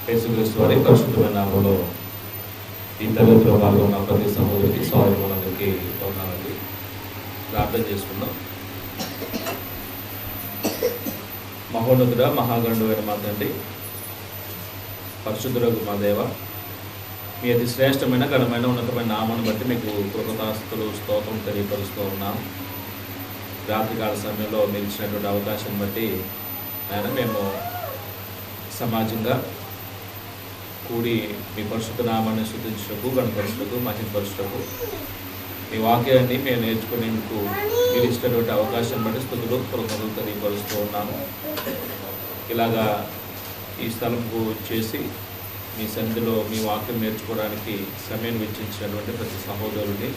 యేసుక్రీస్తు వారి పరిశుద్ధమైన నామములో ఈ తరగతిలో పాల్గొన్న ప్రతి సహోదరికి సహోదరులందరికీ వందనాలండి. ప్రార్థన చేసుకుందాం. మహోన్నతుడ మహాగణుడైన మా తండ్రి, పరిశుద్ధులకు మా దేవ, మీ అతి శ్రేష్టమైన ఘనమైన ఉన్నతమైన నామాన్ని బట్టి మీకు కృతజ్ఞతాస్తుతులు స్తోత్రం తెలియపరుస్తూ ఉన్నాం. రాత్రికాల సమయంలో మీరు ఇచ్చినటువంటి అవకాశం బట్టి ఆయన మేము సమాజంగా కూడి మీ పరిశుద్ధ నామాన్ని స్తుతించుటకు, గణపరచుటకు, మహిమపరచుటకు, మీ వాక్యాన్ని మేము నేర్చుకునేందుకు మీరు ఇచ్చినటువంటి అవకాశం బట్టి స్తుతులు కృతజ్ఞతలు తెలియపరుస్తూ ఉన్నాము. ఇలాగా ఈ స్థలంకు చేసి మీ సన్నిధిలో మీ వాక్యం నేర్చుకోవడానికి సమయం వెచ్చించినటువంటి ప్రతి సహోదరుని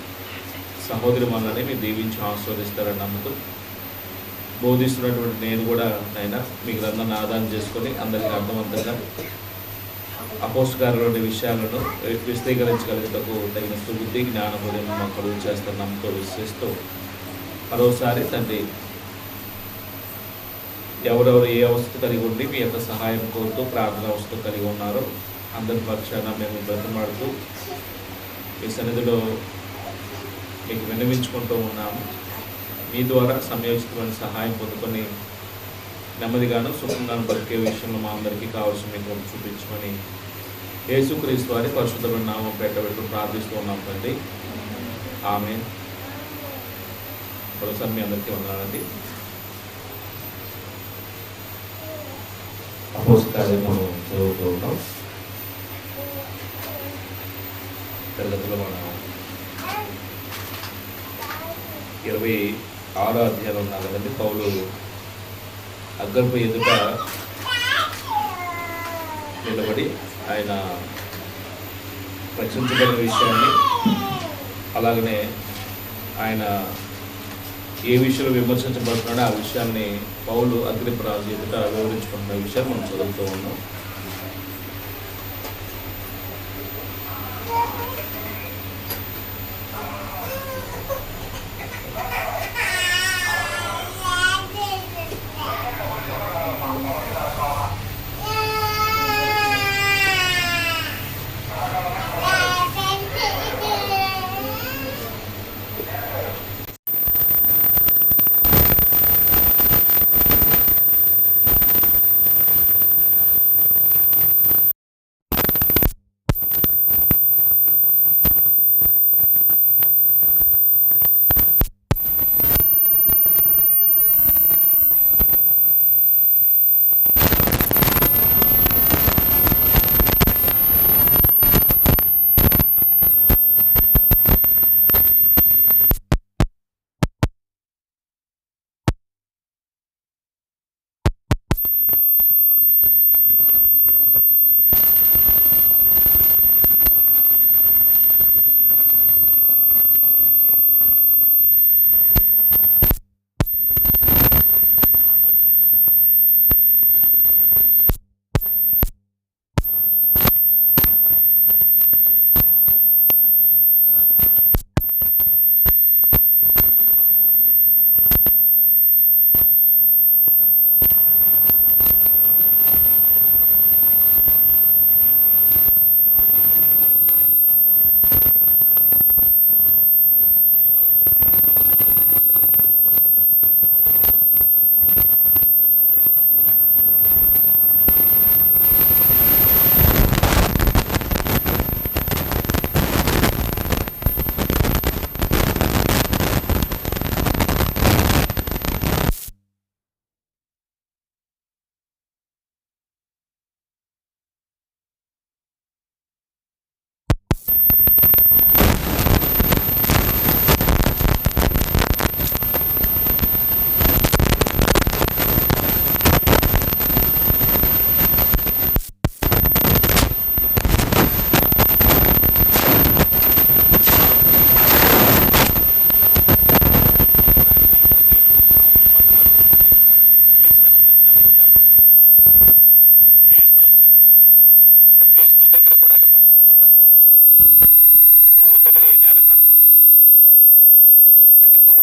సహోదరి మనల్ని మీరు దీవించి ఆస్వాదిస్తారని నమ్ముతూ, బోధిస్తున్నటువంటి నేను కూడా అయినా మీ గ్రంథాన్ని ఆధారం చేసుకొని అందరికీ అర్థవంతంగా అపోస్తలులోని విషయాలను విశదీకరించగలిగేటకు తగిన సుబుద్ధి జ్ఞానబోధం మాకు కలుగు చేస్తున్నాంతో విశ్వసిస్తూ మరోసారి తండ్రి, ఎవరెవరు ఏ అవస్థ కలిగి ఉండి మీ యొక్క సహాయం కోరుతూ ప్రార్థన అవస్థ కలిగి ఉన్నారో అందరి పక్షాన మేము బ్రతిమాడుతూ మీ సన్నిధిలో మీకు విన్నవించుకుంటూ ఉన్నాము. మీ ద్వారా సమయోచితమైన సహాయం పొందుకొని నెమ్మదిగాను సుఖంగాను బతికే విషయంలో మా అందరికీ కావాల్సిన మీకు చూపించమని యేసుక్రీస్తు వారి పరిశుద్ధమైన నామం పెట్టబెట్టు ప్రార్థిస్తూ ఉన్నాం తండ్రి. ఆమేన్. మరోసారి మీ అందరికీ వందనాలండి. అపోస్తలుల మనం చదువుతూ ఉన్నాం. తరగతిలో మనం 26వ అధ్యాయంలో ఉన్నాం కదండి. పౌలు అగ్గర్భ ఎదుట నిలబడి ఆయన రక్షించబడిన విషయాన్ని, అలాగనే ఆయన ఏ విషయంలో విమర్శించబడుతున్నాడో ఆ విషయాన్ని పౌలు అగ్రిప్ప రాజు ఎదుట వివరించుకుంటున్న విషయాన్ని మనం చదువుతూ ఉన్నాం.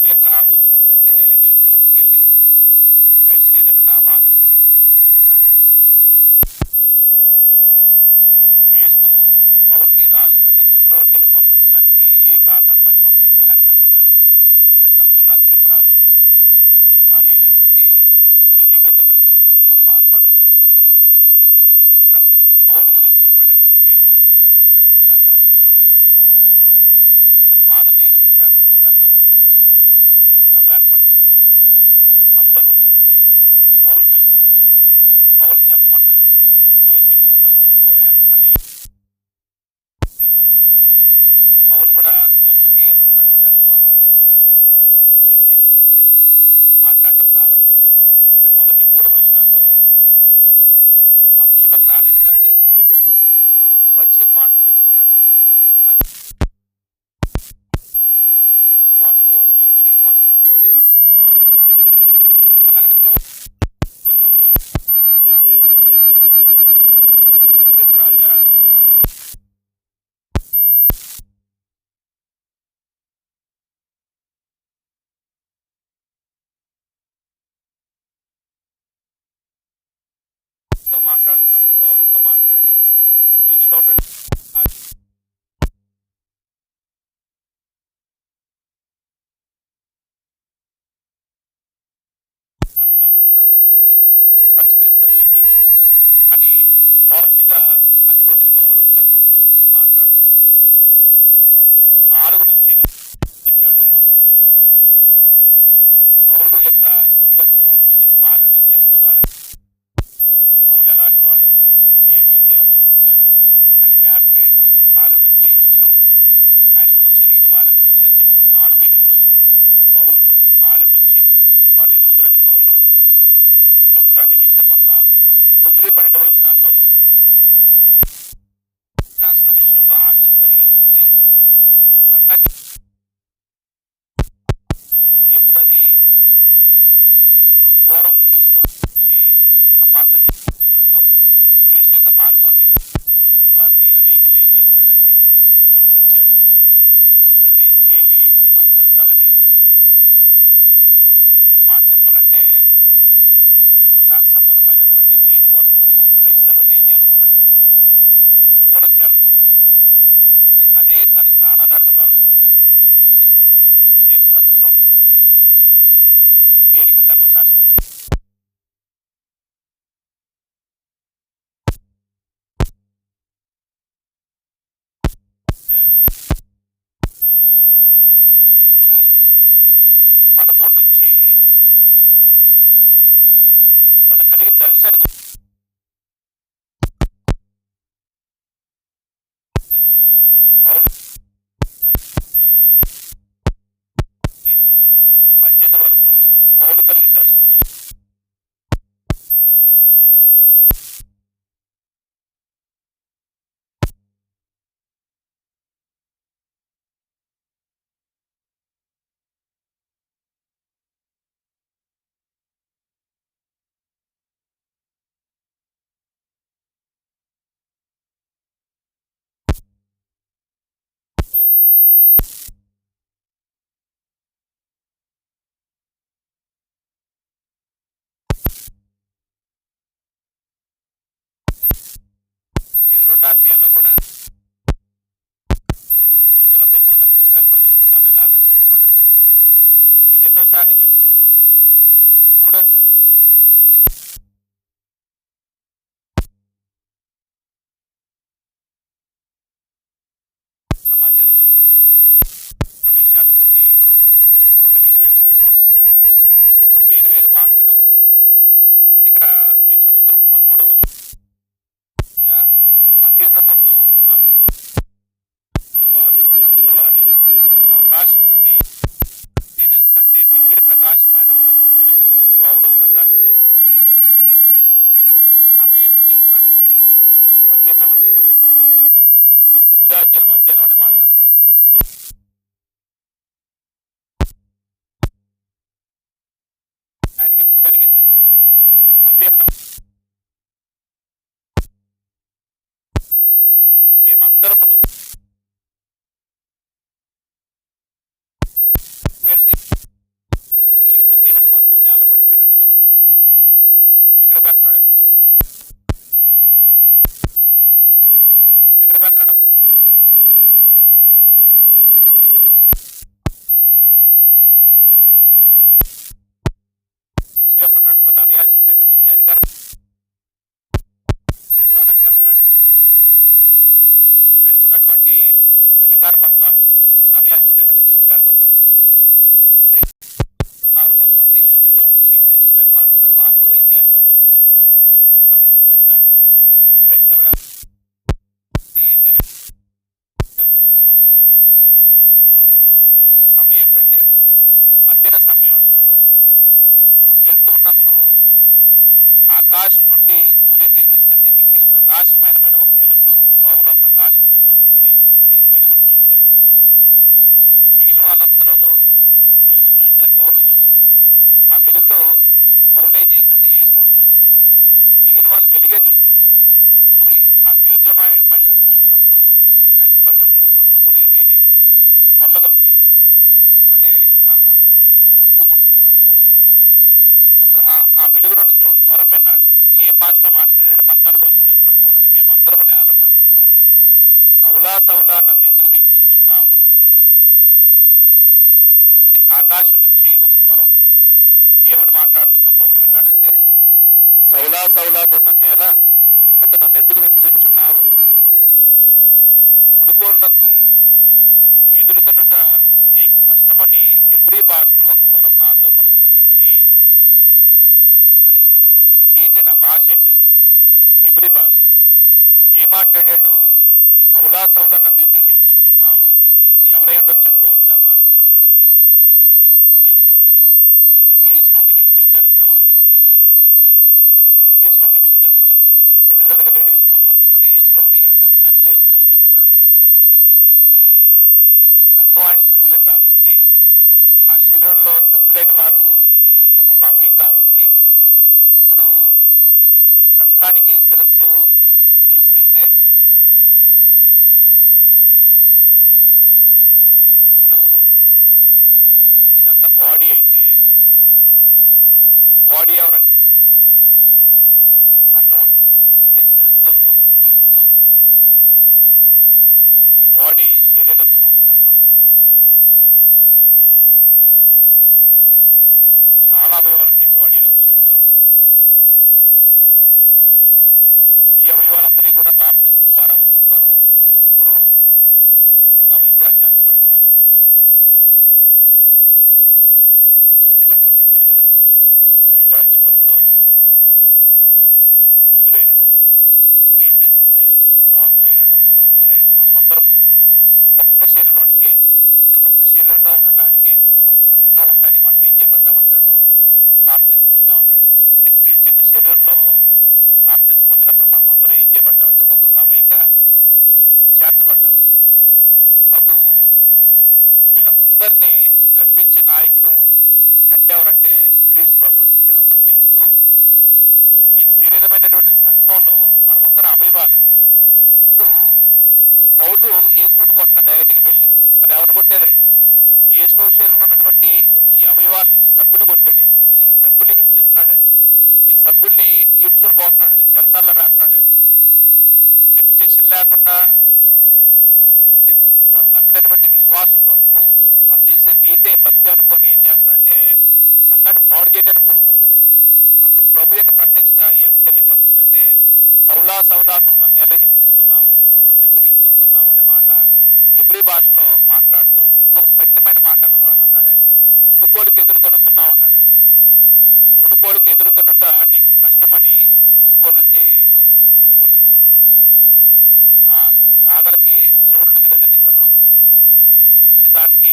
పౌలు యొక్క ఆలోచన ఏంటంటే, నేను రూమ్కి వెళ్ళి కైసరు ఎదుట నా వాదన వినిపించుకుంటా అని చెప్పినప్పుడు ఫేస్తు పౌల్ని రాజు అంటే చక్రవర్తి దగ్గర పంపించడానికి ఏ కారణాన్ని బట్టి పంపించాలని ఆయనకు అర్థం కాలేదండి. అదే సమయంలో అగ్రిప్ప రాజు వచ్చాడు. తన భార్య అయినటువంటి బెన్నికేతో కలిసి వచ్చినప్పుడు, గొప్ప ఆర్భాటంతో వచ్చినప్పుడు పౌలు గురించి చెప్పాడండి. ఇలా కేసు ఒకటి ఉంది నా దగ్గర, ఇలాగ అని చెప్పినప్పుడు అతని వాదన నేను వింటాను, ఒకసారి నా సన్నిధి ప్రవేశపెట్టన్నప్పుడు ఒక సభ ఏర్పాటు చేస్తే సభ జరుగుతూ ఉంది. పౌలు పిలిచారు. పౌలు చెప్పమన్నారండి. నువ్వేం చెప్పుకుంటావు చెప్పుకోయా అని చేశాడు. పౌలు కూడా జనులకి అక్కడ ఉన్నటువంటి అధిపతులందరికీ కూడా చేసి మాట్లాడటం ప్రారంభించాడు. అంటే మొదటి 3 వచనాల్లో అంశంలోకి రాలేదు, కానీ పరిచయ మాటలు చెప్పుకున్నాడండి. అది వారిని గౌరవించి వాళ్ళని సంబోధిస్తూ చెప్పడం మాటలు ఉంటాయి. అలాగనే పౌలుతో సంబోధిస్తూ చెప్పడం మాట ఏంటంటే, అగ్రిప్ప రాజా తమరు మాట్లాడుతున్నప్పుడు గౌరవంగా మాట్లాడి యూదులో ఉన్న కాబట్టి నా సమస్యని పరిష్కరిస్తావు ఈజీగా అని పాజిటివ్గా అధిపతిని గౌరవంగా సంబోధించి మాట్లాడుతూ 4 నుంచి 8 చెప్పాడు. పౌలు యొక్క స్థితిగతులు, యూదులు బాల్యం నుంచి ఎరిగిన వారని, పౌలు ఎలాంటి వాడో, ఏమి విద్యను అభ్యసించాడో, ఆయన క్యారెక్టర్ ఏంటో, బాల్యం నుంచి యూదులు ఆయన గురించి ఎరిగిన వారనే విషయాన్ని చెప్పాడు. 4-8 వచనాలు పౌలును బాల్యం నుంచి వారు ఎరుగుదురని పౌలు చెప్తా అనే విషయాన్ని మనం రాసుకున్నాం. 9-12 వచనాల్లో శాస్త్ర విషయంలో ఆసక్తి కలిగి ఉంది. సంఘాన్ని అది ఎప్పుడు అది పూర్వం యేసు నుంచి అపార్థం చేసిన జనాల్లో క్రీస్తు యొక్క మార్గాన్ని వచ్చిన వారిని అనేకులు ఏం చేశాడంటే హింసించాడు. పురుషుల్ని స్త్రీల్ని ఈడ్చుకుపోయి చెరసాల్లో వేశాడు. ఒక మాట చెప్పాలంటే ధర్మశాస్త్ర సంబంధమైనటువంటి నీతి కొరకు క్రైస్తవుని ఏం చేయాలనుకున్నాడే, నిర్మూలన చేయాలనుకున్నాడే. అంటే అదే తనకు ప్రాణాధారంగా భావించాడే. అంటే నేను బ్రతకటం దేనికి, ధర్మశాస్త్రం కొరకు. చేయాలి. అప్పుడు 13 నుంచి తనకు కలిగిన దర్శనాన్ని గురించి పౌలు 18 వరకు పౌలు కలిగిన దర్శనం గురించి రెండో అధ్యాయంలో కూడా యూదులందరితో లేకపోతే ఇశ్రాయేలు ప్రజలతో తాను ఎలా రక్షించబడ్డాడు చెప్పుకున్నాడు. ఇది ఎన్నోసారి చెప్పడం, 3వసారి. అంటే సమాచారం దొరికింది. ఉన్న విషయాలు కొన్ని ఇక్కడ ఉండవు, ఇక్కడ ఉన్న విషయాలు ఇంకో చోట ఉండవు, వేరు వేరు మాటలుగా ఉంటాయి. అంటే ఇక్కడ మీరు చదువుతున్నప్పుడు 13వ వచనం, మధ్యాహ్నం మందు నా చుట్టూ వచ్చిన వారి చుట్టూను ఆకాశం నుండి తేజస్సు కంటే మిక్కిలి ప్రకాశమైన వెలుగు త్రోవలో ప్రకాశించే చూచుతాను అన్నాడే. సమయం ఎప్పుడు చెప్తున్నాడండి? మధ్యాహ్నం అన్నాడండి. 9వ అధ్యాయం మధ్యాహ్నం అనే మాట కనబడదు. ఆయనకి ఎప్పుడు కలిగిందే? మధ్యాహ్నం. మేమందరమును వెళ్తే మధ్యాహ్నం మందు నేల పడిపోయినట్టుగా మనం చూస్తాం. ఎక్కడ వెళ్తున్నాడండి పౌలు? ఎక్కడ వెళ్తున్నాడమ్మా? ఏదో యెరూషలేములో ఉన్న ప్రధాన యాజకుల దగ్గర నుంచి అధికారం తీసుకోవడానికి వెళ్తున్నాడే. ఆయనకు ఉన్నటువంటి అధికార పత్రాలు, అంటే ప్రధాన యాజకుల దగ్గర నుంచి అధికార పత్రాలు పొందుకొని క్రైస్తవులు ఉన్నారు, కొంతమంది యూదుల్లో నుంచి క్రైస్తవులైన వారు ఉన్నారు, వాళ్ళు కూడా ఏం చేయాలి? బంధించి తీసుకోవాలి, వాళ్ళని హింసించాలి. క్రైస్తవ జరిగి చెప్పుకున్నాం. అప్పుడు సమయం ఎప్పుడంటే మధ్యాహ్న సమయం అన్నాడు. అప్పుడు వెళ్తూ ఉన్నప్పుడు ఆకాశం నుండి సూర్య తేజస్ కంటే మిక్కిలి ప్రకాశమైన ఒక వెలుగు త్రోవలో ప్రకాశించు చూచుతని, అంటే వెలుగును చూశాడు. మిగిలిన వాళ్ళందరూ వెలుగును చూశారు, పౌలు చూశాడు. ఆ వెలుగులో పౌలు ఏం చేశాడంటే యేసును చూశాడు, మిగిలిన వాళ్ళు వెలుగే చూశాడు. అప్పుడు ఆ తేజ మహిమను చూసినప్పుడు ఆయన కళ్ళు రెండు కూడా ఏమైనాయి అండి? పొల్లగమ్మునియండి, అంటే చూపు పోగొట్టుకున్నాడు పౌలు. అప్పుడు ఆ వెలుగులో నుంచి ఒక స్వరం విన్నాడు. ఏ భాషలో మాట్లాడాడు? 14 వర్షాలు చెప్తున్నాడు చూడండి. మేమందరము నేల పడినప్పుడు, సౌలా సౌలా నన్ను ఎందుకు హింసించున్నావు? అంటే ఆకాశం నుంచి ఒక స్వరం ఏమని మాట్లాడుతున్న పౌలు విన్నాడంటే, సౌలా సౌలా నువ్వు నన్నేలా, లేకపోతే నన్ను ఎందుకు హింసించున్నావు? మునుకోలునకు ఎదురుతనుట నీకు కష్టమని హెబ్రీ భాషలో ఒక స్వరం నాతో పలుకుట వింటిని. అంటే ఏంటండి ఆ భాష? ఏంటండి? హెబ్రీ భాష. ఏం మాట్లాడాడు? సౌలా సౌలా నన్ను ఎందుకు హింసించున్నావు? ఎవరై ఉండొచ్చండి బహుశా ఆ మాట మాట్లాడింది? యేసుప్రభు. అంటే యేసుప్రభుని హింసించాడు సౌలు? యేసుప్రభుని హింసించలా, శరీరంగా లేడు యేసుప్రభు వారు. మరి యేసుప్రభుని హింసించినట్టుగా యేసుప్రభు చెప్తున్నాడు. సంఘం ఆయన శరీరం కాబట్టి, ఆ శరీరంలో సభ్యులైన వారు ఒక్కొక్క అవయం కాబట్టి, ఇప్పుడు సంఘానికి శిరస్సు క్రీస్తు అయితే, ఇప్పుడు ఇదంతా బాడీ అయితే, బాడీ ఎవరండి? సంఘం అండి. అంటే శిరస్సు క్రీస్తు, ఈ బాడీ శరీరము సంఘం. చాలా అవయవాలు ఉంటాయి బాడీలో, శరీరంలో. ఈ అవయవాలందరూ కూడా బాప్తిసం ద్వారా ఒక్కొక్కరు ఒక్కొక్క అవయంగా చేర్చబడిన వారు. కొరింథీ పత్రికలో చెప్తారు కదా, 12వ అధ్యాయం 13వ వచనంలో, యూదుడైనను గ్రీసు దేశస్థుడైనను, దాసుడైనను స్వతంత్రుడైనను మనమందరము ఒక్క శరీరంలోనికే, అంటే ఒక్క శరీరంగా ఉండటానికే, అంటే ఒక సంఘం ఉండటానికి మనం ఏం చేయబడ్డాం అంటాడు? బాప్తిసం పొందాం అన్నాడండి. అంటే క్రీస్తు యొక్క శరీరంలో బాప్తిసం పొందినప్పుడు మనం అందరం ఏం చేయబడ్డామంటే ఒక్కొక్క అవయంగా చేర్చబడ్డామండి. అప్పుడు వీళ్ళందరినీ నడిపించే నాయకుడు, హెడ్ ఎవరంటే క్రీస్తు ప్రభు అండి. శిరస్సు క్రీస్తు. ఈ శరీరమైనటువంటి సంఘంలో మనమందరం అవయవాలండి. ఇప్పుడు పౌలు యేసును కొట్ల డైరెక్ట్గా వెళ్ళి, మరి ఎవరిని కొట్టారండి? యేసు శరీరంలో ఉన్నటువంటి ఈ అవయవాల్ని, ఈ సభ్యులు కొట్టాడండి. ఈ సభ్యుల్ని హింసిస్తున్నాడండి. ఈ సభ్యుల్ని ఈడ్చుకొని పోతున్నాడండి, చెరసాల్లో వేస్తున్నాడండి. అంటే విచక్షణ లేకుండా, అంటే తను నమ్మినటువంటి విశ్వాసం కొరకు తను చేసే నీతే భక్తి అనుకొని ఏం చేస్తాడంటే సంఘాన్ని పాడు చేయడానికి పూనుకున్నాడండి. అప్పుడు ప్రభు యొక్క ప్రత్యక్షత ఏమి తెలియపరుస్తుందంటే, సౌలా సౌలా నువ్వు నన్ను ఎలా హింసిస్తున్నావు, నువ్వు నన్ను ఎందుకు హింసిస్తున్నావు అనే మాట హెబ్రీ భాషలో మాట్లాడుతూ ఇంకో కఠినమైన మాట అక్కడ అన్నాడండి. మునుకోలుకు ఎదురు తన్నుతున్నావు అన్నాడండి. మునుకోలుకు ఎదురు తన్నుట నీకు కష్టమని. మునుకోలు అంటే ఏంటో? మునుకోలు అంటే నాగలకి చివరుండేది కదండి కర్రు. అంటే దానికి,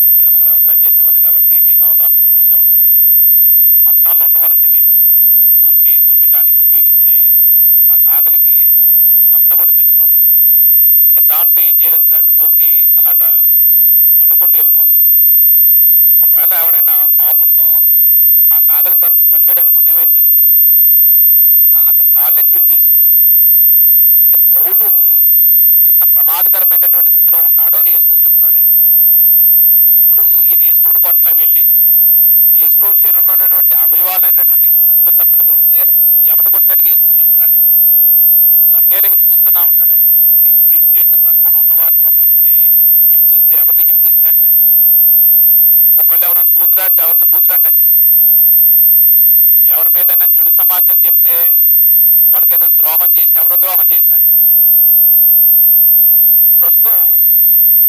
మీరు అందరూ వ్యవసాయం చేసేవాళ్ళు కాబట్టి మీకు అవగాహన చూసే ఉంటారండి. పట్టణాల్లో ఉన్నవారికి తెలియదు. భూమిని దున్నటానికి ఉపయోగించే ఆ నాగలికి సన్నగుండిద్దండి కర్రు. అంటే దాంతో ఏం చేస్తారంటే భూమిని అలాగా దున్నుకుంటూ వెళ్ళిపోతారు. ఒకవేళ ఎవరైనా కోపంతో ఆ నాగలి కర్రను తండాడు అనుకోని ఏమైందండి? అతని కాళ్ళనే చీల్చేసిద్దండి. అంటే పౌలు ఎంత ప్రమాదకరమైనటువంటి స్థితిలో ఉన్నాడో యేసు చెప్తున్నాడే. ఇప్పుడు ఈయన యేసును కొట్లా వెళ్ళి యేసుప్రభు శరీరంలో ఉన్నటువంటి అవయవాలైనటువంటి సంఘ సభ్యులు కొడితే ఎవరిని కొట్టినట్టుగా యేసుప్రభు చెప్తున్నాడండి. నువ్వు నన్నేలా హింసిస్తున్నావు అన్నాడండి. అంటే క్రీస్తు యొక్క సంఘంలో ఉన్న వారిని, ఒక వ్యక్తిని హింసిస్తే ఎవరిని హింసించినట్టే. ఒకవేళ ఎవరైనా బూతురాడితే ఎవరిని బూతురాడినట్టే. ఎవరి మీదైనా చెడు సమాచారం చెప్తే, వాళ్ళకి ఏదైనా ద్రోహం చేస్తే ఎవరో ద్రోహం చేసినట్టే. ప్రస్తుతం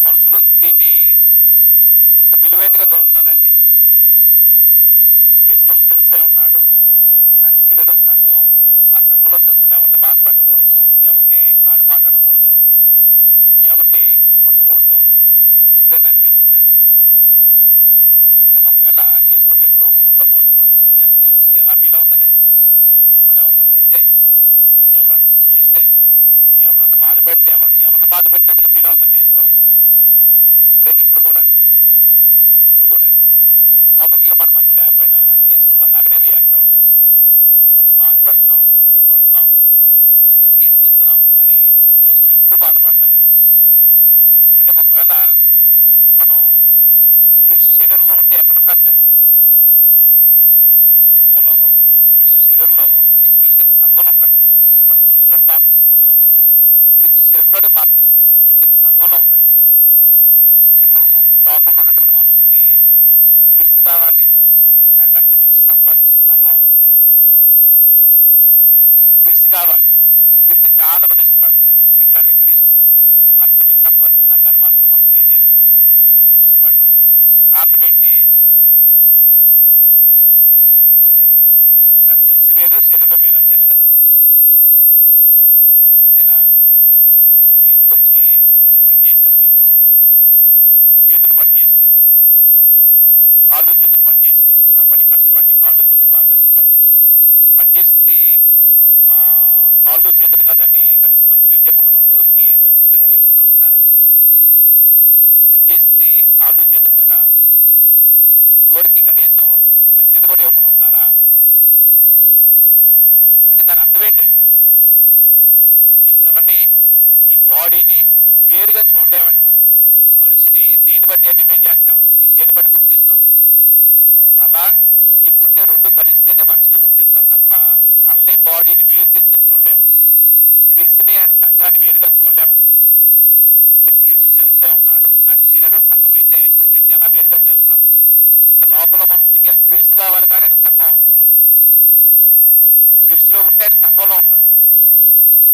మనుషులు దీన్ని ఇంత విలువైనదిగా చూస్తున్నారండి. యేసుప్రభు శిరస్సై ఉన్నాడు, ఆయన శరీరం సంఘం. ఆ సంఘంలో సభ్యుడిని ఎవరిని బాధ పెట్టకూడదు, ఎవరిని కాడిమాట అనకూడదు, ఎవరిని కొట్టకూడదు. ఎప్పుడైనా అనిపించిందండి? అంటే ఒకవేళ యేసుప్రభు ఇప్పుడు ఉండకపోవచ్చు మన మధ్య, యేసుప్రభు ఎలా ఫీల్ అవుతాడే? మనం ఎవరైనా కొడితే, ఎవరన్నా దూషిస్తే, ఎవరన్నా బాధ పెడితే, ఎవరిని బాధ పెట్టినట్టుగా ఫీల్ అవుతాడు యేసుప్రభు ఇప్పుడు. అప్పుడైనా ఇప్పుడు కూడా అండి ముఖాముఖిగా మన మధ్య లేకపోయినా యేసుప్రభు అలాగనే రియాక్ట్ అవుతాడే. నువ్వు నన్ను బాధ పెడుతున్నావు, నన్ను కొడుతున్నావు, నన్ను ఎందుకు హింసిస్తున్నావు అని యేసుప్రభు ఇప్పుడు బాధపడతాడే. అంటే ఒకవేళ మనం క్రీస్తు శరీరంలో ఉంటే ఎక్కడున్నట్టండి? సంఘంలో, క్రీస్తు శరీరంలో అంటే క్రీస్తు యొక్క సంఘంలో ఉన్నట్టే. అంటే మనం క్రీస్తులోని బాప్తిస్మం పొందినప్పుడు క్రీస్తు శరీరంలోనే బాప్తిస్మం పొందాం, క్రీస్తు యొక్క సంఘంలో ఉన్నట్టే. అంటే ఇప్పుడు లోకంలో ఉన్నటువంటి మనుషులకి క్రీస్తు కావాలి, ఆయన రక్తం ఇచ్చి సంపాదించిన సంఘం అవసరం లేదండి. క్రీస్తు కావాలి, క్రీస్తుని చాలా మంది ఇష్టపడతారండి. కానీ క్రీస్తు రక్తం ఇచ్చి సంపాదించిన సంఘాన్ని మాత్రం మనుషులు ఏం చేయరండి, ఇష్టపడతారండి. కారణం ఏంటి? ఇప్పుడు నా శిరస్సు వేరు, శరీరం వేరు, అంతేనా కదా? అంతేనా? ఇప్పుడు మీ ఇంటికి వచ్చి ఏదో పని చేశారు, మీకు చేతులు పని చేసినాయి, కాళ్ళు చేతులు పని చేసినాయి, ఆ పని కష్టపడ్డాయి, కాళ్ళు చేతులు బాగా కష్టపడ్డాయి. పని చేసింది కాళ్ళు చేతులు కదని కనీసం మంచినీళ్ళు చేయకుండా, నోరుకి మంచినీళ్ళు కూడా ఇవ్వకుండా ఉంటారా? పనిచేసింది కాళ్ళు చేతులు కదా, నోరుకి కనీసం మంచినీళ్ళు కూడా ఇవ్వకుండా ఉంటారా? అంటే దాని అర్థం ఏంటండి? ఈ తలని, ఈ బాడీని వేరుగా చూడలేమండి మనం. ఒక మనిషిని దేని బట్టి ఐడెంటిఫై చేస్తామండి, దేని బట్టి గుర్తిస్తాం? తల, ఈ మొండె రెండు కలిస్తేనే మనిషిగా గుర్తిస్తాం తప్ప తలని, బాడీని వేరు చేసిగా చూడలేమండి. క్రీస్తుని, ఆయన సంఘాన్ని వేరుగా చూడలేమండి. అంటే క్రీస్తు శిరస్సై ఉన్నాడు, ఆయన శరీరం సంఘం అయితే రెండింటిని ఎలా వేరుగా చేస్తాం? అంటే లోకంలో మనుషులకి క్రీస్తు కావాలి కానీ ఆయన సంఘం అవసరం లేదండి. క్రీస్తులో ఉంటే ఆయన సంఘంలో ఉన్నట్టు.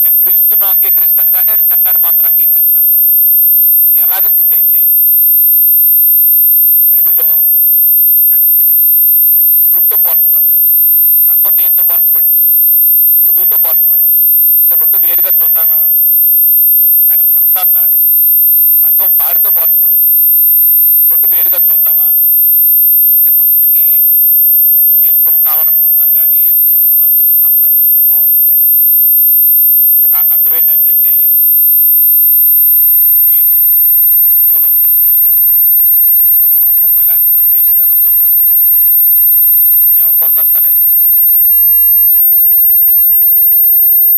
నేను క్రీస్తును అంగీకరిస్తాను కానీ ఆయన సంఘాన్ని మాత్రం అంగీకరించను అంటారండి. అది ఎలాగ సూట్ అయింది? బైబిల్లో ఆయన వరుడితో పోల్చబడ్డాడు, సంఘం దేంతో పోల్చబడిందండి? వధువుతో పోల్చబడిందండి. అంటే రెండు వేరుగా చూద్దామా? ఆయన భర్త అన్నాడు, సంఘం భార్యతో పోల్చబడిందండి. రెండు వేరుగా చూద్దామా? అంటే మనుషులకి యేసుప్రభు కావాలనుకుంటున్నారు కానీ యేసుప్రభు రక్తం మీద సంపాదించిన సంఘం అవసరం లేదండి ప్రస్తుతం. అందుకే నాకు అర్థమైంది ఏంటంటే, నేను సంఘంలో ఉంటే క్రీస్తులో ఉన్నట్టే. ప్రభు ఒకవేళ ఆయన ప్రత్యక్షత రెండోసారి వచ్చినప్పుడు ఎవరి కొరకు వస్తాడండి?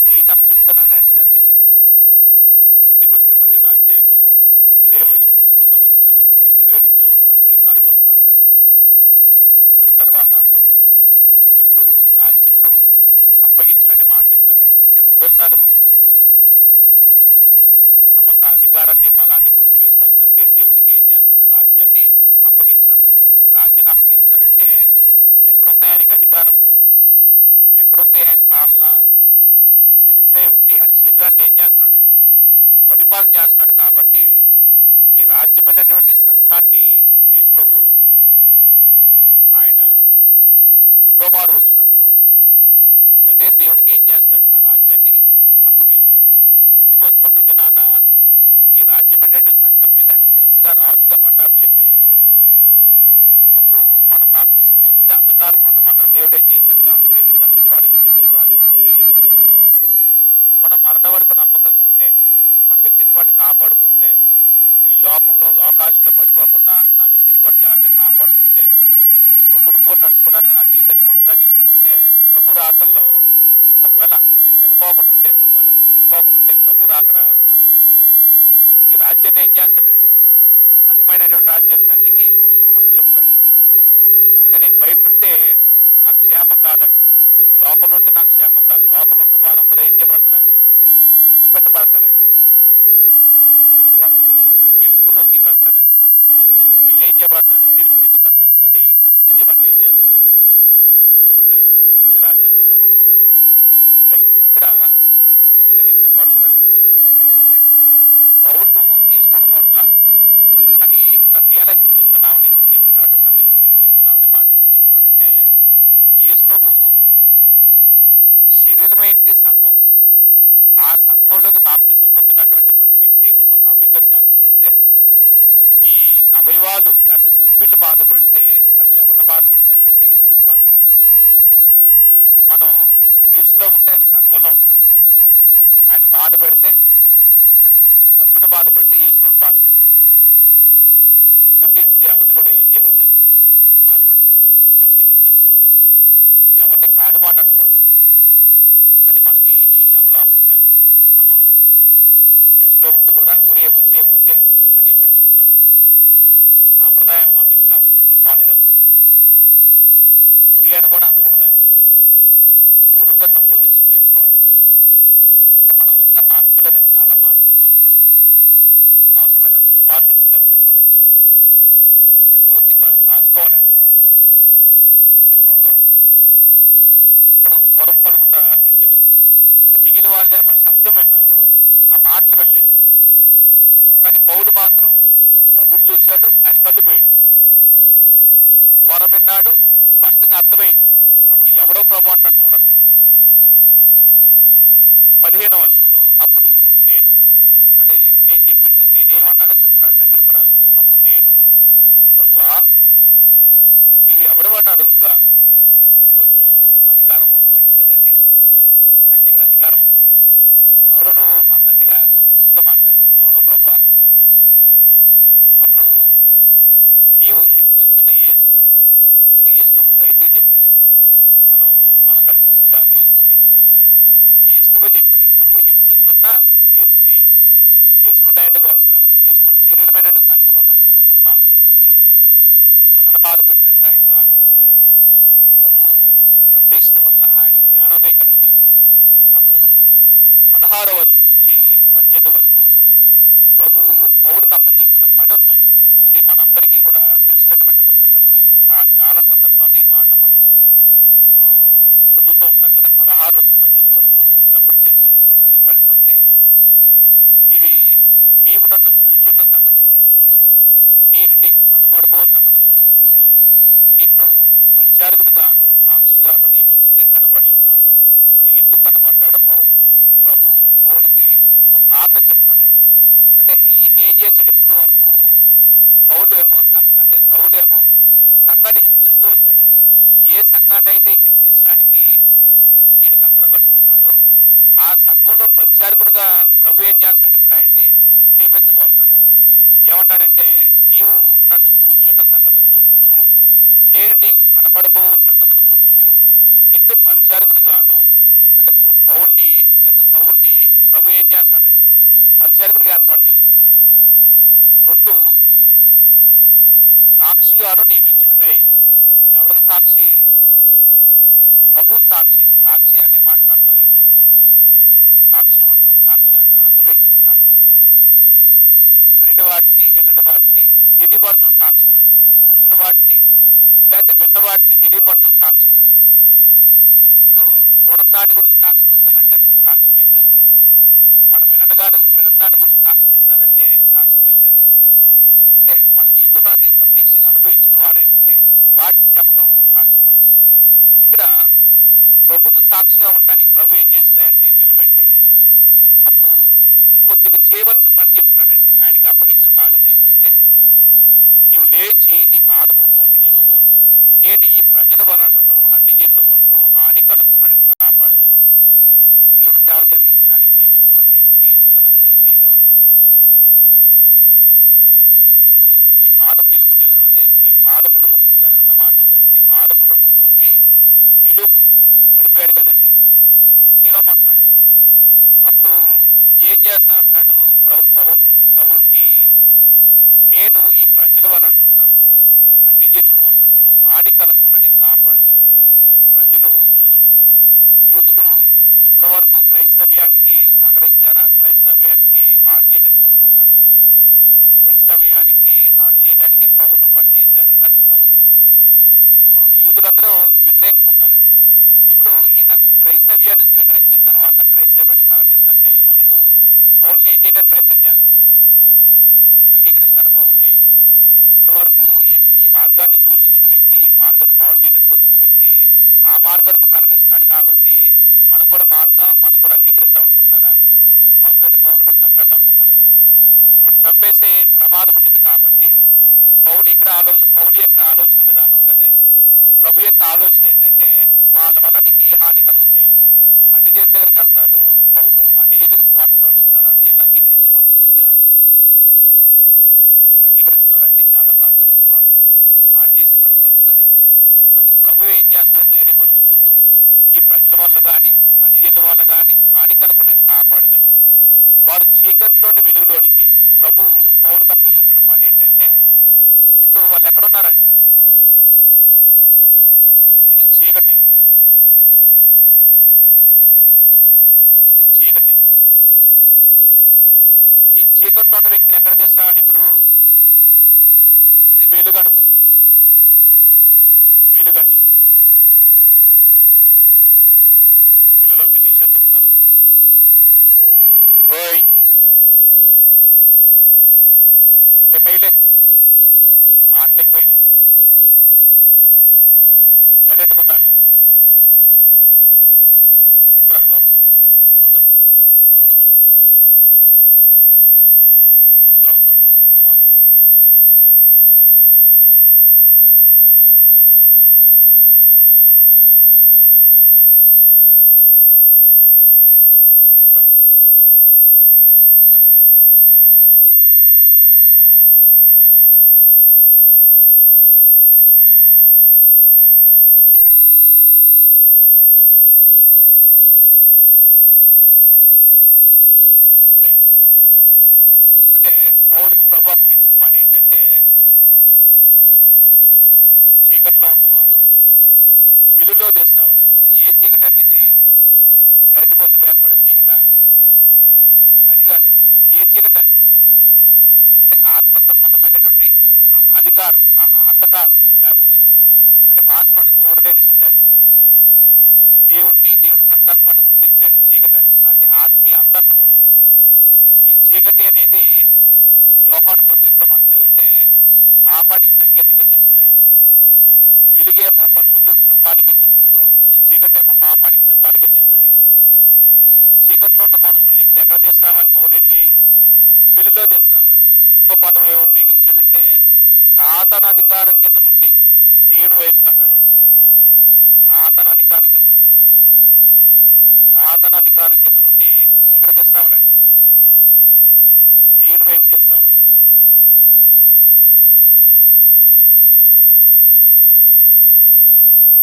దేనప్పు చెప్తానండి తండ్రికి. కొరింథీ పత్రిక 15వ అధ్యాయము 20వ వచనం నుంచి 19 నుంచి 20 నుంచి చదువుతున్నప్పుడు 24వ వచనం అంటాడు, అడు తర్వాత అంతం వచ్చును, ఇప్పుడు రాజ్యమును అప్పగించిన మాట చెప్తాడే. అంటే రెండోసారి వచ్చినప్పుడు సమస్త అధికారాన్ని, బలాన్ని కొట్టివేసి తన తండ్రి దేవుడికి ఏం చేస్తాడంటే రాజ్యాన్ని అప్పగించిన అన్నాడండి. అంటే రాజ్యాన్ని అప్పగిస్తాడంటే ఎక్కడుంది ఆయనకి అధికారము, ఎక్కడుంది ఆయన పాలన? శిరస్సై ఉండి ఆయన శరీరాన్ని ఏం చేస్తున్నాడు? పరిపాలన చేస్తున్నాడు. కాబట్టి ఈ రాజ్యమైనటువంటి సంఘాన్ని యేసుప్రభు ఆయన రెండో మారు వచ్చినప్పుడు తండ్రి దేవుడికి ఏం చేస్తాడు? ఆ రాజ్యాన్ని అప్పగిస్తాడు. పెంతెకోస్తు పండుగ దినాన ఈ రాజ్యమైనటువంటి సంఘం మీద ఆయన శిరస్సుగా, రాజుగా పట్టాభిషేకుడు అయ్యాడు. అప్పుడు మనం బాప్తిస్మం పొందితే అంధకారంలో ఉన్న మనల్ని దేవుడు ఏం చేశాడు? తాను ప్రేమించి తన కుమారుడు క్రీస్తు యొక్క రాజ్యంలోనికి తీసుకుని వచ్చాడు. మనం మరణ వరకు నమ్మకంగా ఉంటే, మన వ్యక్తిత్వాన్ని కాపాడుకుంటే, ఈ లోకంలో లోకాశలో పడిపోకుండా నా వ్యక్తిత్వాన్ని జాగ్రత్తగా కాపాడుకుంటే, ప్రభుని పోలు నడుచుకోవడానికి నా జీవితాన్ని కొనసాగిస్తూ ఉంటే, ప్రభు రాకల్లో ఒకవేళ నేను చనిపోకుండా ఉంటే ప్రభు రాకడ సంభవిస్తే ఈ రాజ్యాన్ని ఏం చేస్తాడండి? సంఘమైనటువంటి రాజ్యాన్ని తండ్రికి అప్పచెప్తాడండి. అంటే అంటే నేను బయట ఉంటే నాకు క్షేమం కాదండి, ఈ లోకంలో ఉంటే నాకు క్షేమం కాదు. లోకంలో ఉన్న వారందరూ ఏం చేయబడతారండి? విడిచిపెట్టబడతారండి. వారు తీర్పులోకి వెళ్తారండి. వీళ్ళు ఏం చేయబడతారంటే తీర్పు నుంచి తప్పించబడి ఆ నిత్య జీవాన్ని ఏం చేస్తారు? స్వతంత్రించుకుంటారు, నిత్య రాజ్యాన్ని స్వతంత్రించుకుంటారండి. రైట్. ఇక్కడ అంటే నేను చెప్పాలనుకున్నటువంటి చిన్న సూత్రం ఏంటంటే, పౌలు యేసును కొట్ల, కానీ నన్ను ఎలా హింసిస్తున్నావని ఎందుకు చెప్తున్నాడు, నన్ను ఎందుకు హింసిస్తున్నావనే మాట ఎందుకు చెప్తున్నాడు అంటే, యేసు శరీరమైంది సంఘం. ఆ సంఘంలోకి బాప్తిసం పొందినటువంటి ప్రతి వ్యక్తి ఒక్కొక్క అవయంగా చేర్చబడితే, ఈ అవయవాలు లేకపోతే సభ్యులను బాధ పెడితే అది ఎవరిని బాధ పెట్టినట్టంటే యేసుని బాధ పెట్టినట్టండి. మనం క్రీస్తులో ఉంటే ఆయన సంఘంలో ఉన్నట్టు. ఆయన బాధ పెడితే అంటే సభ్యుని బాధ పెడితే యేసుని బాధ పెట్టినట్టు. అంటే బుద్ధుడిని ఎప్పుడు ఎవరిని కూడా ఏం చేయకూడదు, బాధ పెట్టకూడదు, ఎవరిని హింసించకూడదు, ఎవరిని కాని మాట అనకూడదు. కానీ మనకి ఈ అవగాహన ఉందండి. మనం క్రీస్తులో ఉండి కూడా ఒరే ఒసే ఒసే అని పిలుచుకుంటామండి. ఈ సాంప్రదాయం మనం ఇంకా జబ్బు పోలేదనుకుంటాయి. ఉరి అని కూడా అనకూడదండి, గౌరవంగా సంబోధించడం నేర్చుకోవాలండి. అంటే మనం ఇంకా మార్చుకోలేదండి, చాలా మాటలు మార్చుకోలేదండి. అనవసరమైన దుర్భాష వచ్చిందని నోట్లో నుంచి. అంటే నోరుని కాసుకోవాలండి. వెళ్ళిపోదాం. అంటే ఒక స్వరం పలుకుట వింటిని, అంటే మిగిలిన వాళ్ళేమో శబ్దం విన్నారు, ఆ మాటలు వినలేదండి. కానీ పౌలు మాత్రం ప్రభుని చూశాడు, ఆయన కళ్ళు పోయినాయి, స్వరం విన్నాడు, స్పష్టంగా అర్థమైంది. అప్పుడు ఎవడో ప్రభు అంటాడు చూడండి 15వ వర్షంలో. అప్పుడు నేను అంటే నేను చెప్పింది నేనేమన్నానో చెప్తున్నాడు నగిరిపరాజుతో. అప్పుడు నేను, ప్రభువా నీవు ఎవడవని అడుగుగా, అంటే కొంచెం అధికారంలో ఉన్న వ్యక్తి కదండి, అది ఆయన దగ్గర అధికారం ఉంది. ఎవడో నువ్వు అన్నట్టుగా కొంచెం దురుసుగా మాట్లాడండి, ఎవడో ప్రభువా. అప్పుడు నీవు హింసించిన యేసును, అంటే యేసుప్రభు డైరెక్ట్గా చెప్పాడండి. మనం కల్పించింది కాదు, యేసుప్రభుని హింసించాడండి. యేసుప్రభు చెప్పాడండి, నువ్వు హింసిస్తున్న యేసుని. యేసుప్రభు డైరెక్ట్గా అట్లా యేసుప్రభు శరీరమైన సంఘంలో ఉన్నటువంటి సభ్యులు బాధ పెట్టినప్పుడు యేసుప్రభు తనను బాధ పెట్టినట్టుగా ఆయన భావించి ప్రభు ప్రత్యక్షత వలన ఆయనకి జ్ఞానోదయం కలుగు చేశాడండి. అప్పుడు 16వ వచనం నుంచి 18 వరకు ప్రభు పౌలుకి అప్పచెప్పిన పని ఉందండి. ఇది మనందరికీ కూడా తెలిసినటువంటి సంగతులే. చాలా సందర్భాలు ఈ మాట మనం చదువుతూ ఉంటాం కదా. 16 నుంచి 18 వరకు క్లబ్డ్ సెంటెన్స్ అంటే కలిసి ఉంటాయి. ఇవి నీవు నన్ను చూచున్న సంగతిని గూర్చు, నేను నీకు కనబడబో సంగతిని గూర్చు, నిన్ను పరిచారకునిగాను సాక్షిగాను నియమించుకే కనబడి ఉన్నాను. అంటే ఎందుకు కనబడ్డాడో ప్రభు పౌలుకి ఒక కారణం చెప్తున్నాడు అండి. అంటే ఈయన ఏం చేశాడు ఇప్పటి వరకు? పౌలు ఏమో అంటే సౌలు ఏమో సంఘాన్ని హింసిస్తూ వచ్చాడండి. ఏ సంఘాన్ని అయితే హింసించడానికి ఈయన కంకణం కట్టుకున్నాడో ఆ సంఘంలో పరిచారకుడుగా ప్రభు ఏం చేస్తాడు? ఇప్పుడు ఆయన్ని నియమించబోతున్నాడు అండి. ఏమన్నాడంటే, నీవు నన్ను చూసి ఉన్న సంగతిని గూర్చు, నేను నీకు కనబడబో సంగతిని గూర్చు, నిన్ను పరిచారకునిగాను, అంటే పౌల్ని లేకపోతే సౌల్ని ప్రభు ఏం చేస్తున్నాడు అండి? పరిచారకుడిగా ఏర్పాటు చేసుకుంటున్నాడు అండి. 2 సాక్షిగాను నియమించుటకై. ఎవరికి సాక్షి? ప్రభు సాక్షి. సాక్షి అనే మాటకు అర్థం ఏంటండి? సాక్ష్యం అంటాం, సాక్షి అంటాం. అర్థం ఏంటండి సాక్ష్యం అంటే? కనిన వాటిని వినని వాటిని తెలియపరచడం సాక్ష్యం అండి. అంటే చూసిన వాటిని లేకపోతే విన్న వాటిని తెలియపరచడం సాక్ష్యం అండి. ఇప్పుడు చూడని దాని గురించి సాక్ష్యం ఇస్తానంటే అది సాక్ష్యం అయిద్దండి. మనం వినని దాని గురించి సాక్ష్యం ఇస్తానంటే సాక్ష్యం అయిద్ది అది. అంటే మన జీవితంలో అది ప్రత్యక్షంగా అనుభవించిన వారే ఉంటే వాటిని చెప్పడం సాక్ష్యం అండి. ఇక్కడ ప్రభుకు సాక్షిగా ఉండటానికి ప్రభు ఏం చేశాడని నిలబెట్టాడండి. అప్పుడు ఇంకొద్దిగా చేయవలసిన పని చెప్తున్నాడండి. ఆయనకి అప్పగించిన బాధ్యత ఏంటంటే, నీవు లేచి నీ పాదములు మోపి నిలుము, నేను ఈ ప్రజల వలనను అన్ని జనుల వలన హాని కలగకుండా నిన్ను కాపాడేదను. దేవుని సేవ జరిగించడానికి నియమించబడ్డ వ్యక్తికి ఇంతకన్నా ధైర్యం ఇంకేం కావాలండి? నీ పాదం నిలిపి అంటే నీ పాదములు, ఇక్కడ అన్నమాట ఏంటంటే నీ పాదములు నువ్వు మోపి నిలుము. పడిపోయాడు కదండి, నిలమంటున్నాడండి. అప్పుడు ఏం చేస్తానంటున్నాడు సౌలుకి? నేను ఈ ప్రజల వలనను అన్ని జనుల వలనను హాని కలగకుండా నేను కాపాడదను. ప్రజలు యూదులు ఇప్పటి వరకు క్రైస్తవ్యానికి సహకరించారా? క్రైస్తవ్యానికి హాని చేయడానికి పూనుకున్నారా? క్రైస్తవ్యానికి హాని చేయడానికే పౌలు పనిచేశాడు, లేకపోతే సౌలు. యూదులందరూ వ్యతిరేకంగా ఉన్నారండి. ఇప్పుడు ఈయన క్రైస్తవ్యాన్ని స్వీకరించిన తర్వాత క్రైస్తవ్యాన్ని ప్రకటిస్తుంటే యూదులు పౌల్ని ఏం చేయడానికి ప్రయత్నం చేస్తారు? అంగీకరిస్తారు పౌల్ని? ఇప్పటి వరకు ఈ మార్గాన్ని దూషించిన వ్యక్తి, ఈ మార్గాన్ని పాడు చేయడానికి వచ్చిన వ్యక్తి ఆ మార్గానికి ప్రకటిస్తున్నాడు కాబట్టి మనం కూడా మారుదాం, మనం కూడా అంగీకరిద్దాం అనుకుంటారా? అవసరమైతే పౌలు కూడా చంపేద్దాం అనుకుంటారండి. ఇప్పుడు చంపేసే ప్రమాదం ఉంటుంది కాబట్టి పౌలు యొక్క ఆలోచన విధానం, లేకపోతే ప్రభు యొక్క ఆలోచన ఏంటంటే వాళ్ళ వల్ల నీకు ఏ హాని కలుగు చేయను. అన్ని జనుల దగ్గరికి వెళ్తాడు పౌలు, అన్ని జనులకు స్వార్థ ప్రకటిస్తారు. అన్ని జనులు అంగీకరించే మనసు ఉండిద్దా? ఇప్పుడు అంగీకరిస్తున్నారండి చాలా ప్రాంతాల్లో స్వార్థ. హాని చేసే పరిస్థితి వస్తుందా లేదా? అందుకు ప్రభు ఏం చేస్తాడో ధైర్యపరుస్తూ ఈ ప్రజల వల్ల కానీ అన్ని జనుల వల్ల కానీ హాని కలగకుండా నేను కాపాడదును. వారు చీకట్లోని వెలుగులోనికి. ప్రభు పౌలుకి అప్పగిన పని ఏంటంటే, ఇప్పుడు వాళ్ళు ఎక్కడున్నారంటే ఇది చీకటే, ఇది చీకటే. ఈ చీకట్లో ఉన్న వ్యక్తిని ఎక్కడ తీసుకురావాలి? ఇప్పుడు ఇది వెలుగు అనుకుందాం, వెలుగండి ఇది. పిల్లలు మీరు నిశ్శబ్దంగా ఉండాలమ్మా. ఓయ్ పైలే, నీ మాటలు ఎక్కువైనాయి, సైలెంట్గా ఉండాలి. నువ్వుట్రా బాబు, నువ్వుట్రా, ఇక్కడ కూర్చో. మీరిద్దరు ఒక చోట ఉండకూడదు, ప్రమాదం. ఇట్రా ఇట్రా. రైట్. అంటే పౌలుకి ప్రభు అప్పగించిన పని ఏంటంటే చీకట్లో ఉన్నవారు వెలుగులో తీసుకురావాలండి. అంటే ఏ చీకటి అండి ఇది? కరెంటు పోతే ఏర్పడే చీకట? అది కాదండి. ఏ చీకటి అండి అంటే ఆత్మ సంబంధమైనటువంటి అధికారం, అంధకారం, లేకపోతే అంటే వాస్తవాన్ని చూడలేని స్థితి అండి. దేవుని సంకల్పాన్ని గుర్తించలేని చీకటి అండి. అంటే ఆత్మీయ అంధత్వం అండి. ఈ చీకటి అనేది యోహాను పత్రికలో మనం చదివితే పాపానికి సంకేతంగా చెప్పాడండి. వెలుగేమో పరిశుద్ధకు సింబాలిక్గా చెప్పాడు, ఈ చీకటేమో పాపానికి సింబాలిక్గా చెప్పాడండి. చీకట్లో ఉన్న మనుషుల్ని ఇప్పుడు ఎక్కడ తీసుకురావాలి? పౌలు వెళ్ళి వెలుగులో తీసుకురావాలి. ఇంకో పదం ఏమో ఉపయోగించాడంటే సాతాను అధికారం కింద నుండి దేవుని వైపుకి అన్నాడండి. సాతాను అధికారం కింద నుండి, సాతాను అధికారం కింద నుండి ఎక్కడ తీసుకురావాలండి? దేవుని వైపు తీసుకురావాలండి.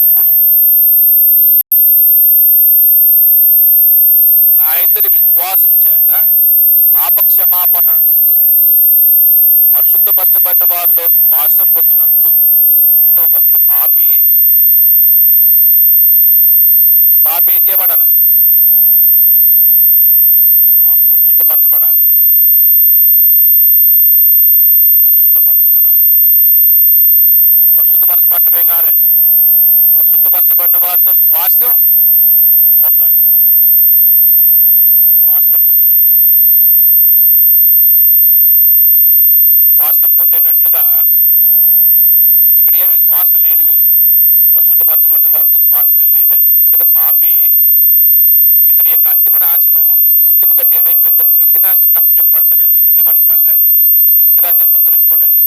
మూడు, నా యందలి విశ్వాసం చేత పాపక్షమాపణను పరిశుద్ధపరచబడిన వారిలో శ్వాసం పొందినట్లు. అంటే ఒకప్పుడు పాపి, ఈ పాపి ఏం చేయబడాలండి? పరిశుద్ధపరచబడాలి, పరిశుద్ధపరచబడాలి. పరిశుద్ధపరచబడటమే కాదండి, పరిశుద్ధపరచబడిన వారితో స్వాస్థ్యం పొందాలి. స్వాస్థ్యం పొందినట్లు, స్వాస్థ్యం పొందేటట్లుగా. ఇక్కడ ఏమీ స్వాస్థ్యం లేదు వీళ్ళకి. పరిశుద్ధపరచబడిన వారితో స్వాస్థ్యం లేదండి. ఎందుకంటే పాపి ఇతని యొక్క అంతిమ నాశనం, అంతిమ గతి ఏమైపోయిందంటే నిత్య నాశనానికి అప్పచెప్పబడతాడండి, నిత్య జీవానికి వెళ్ళడండి, నిత్యరాజ్యం స్వతరించుకోడండి.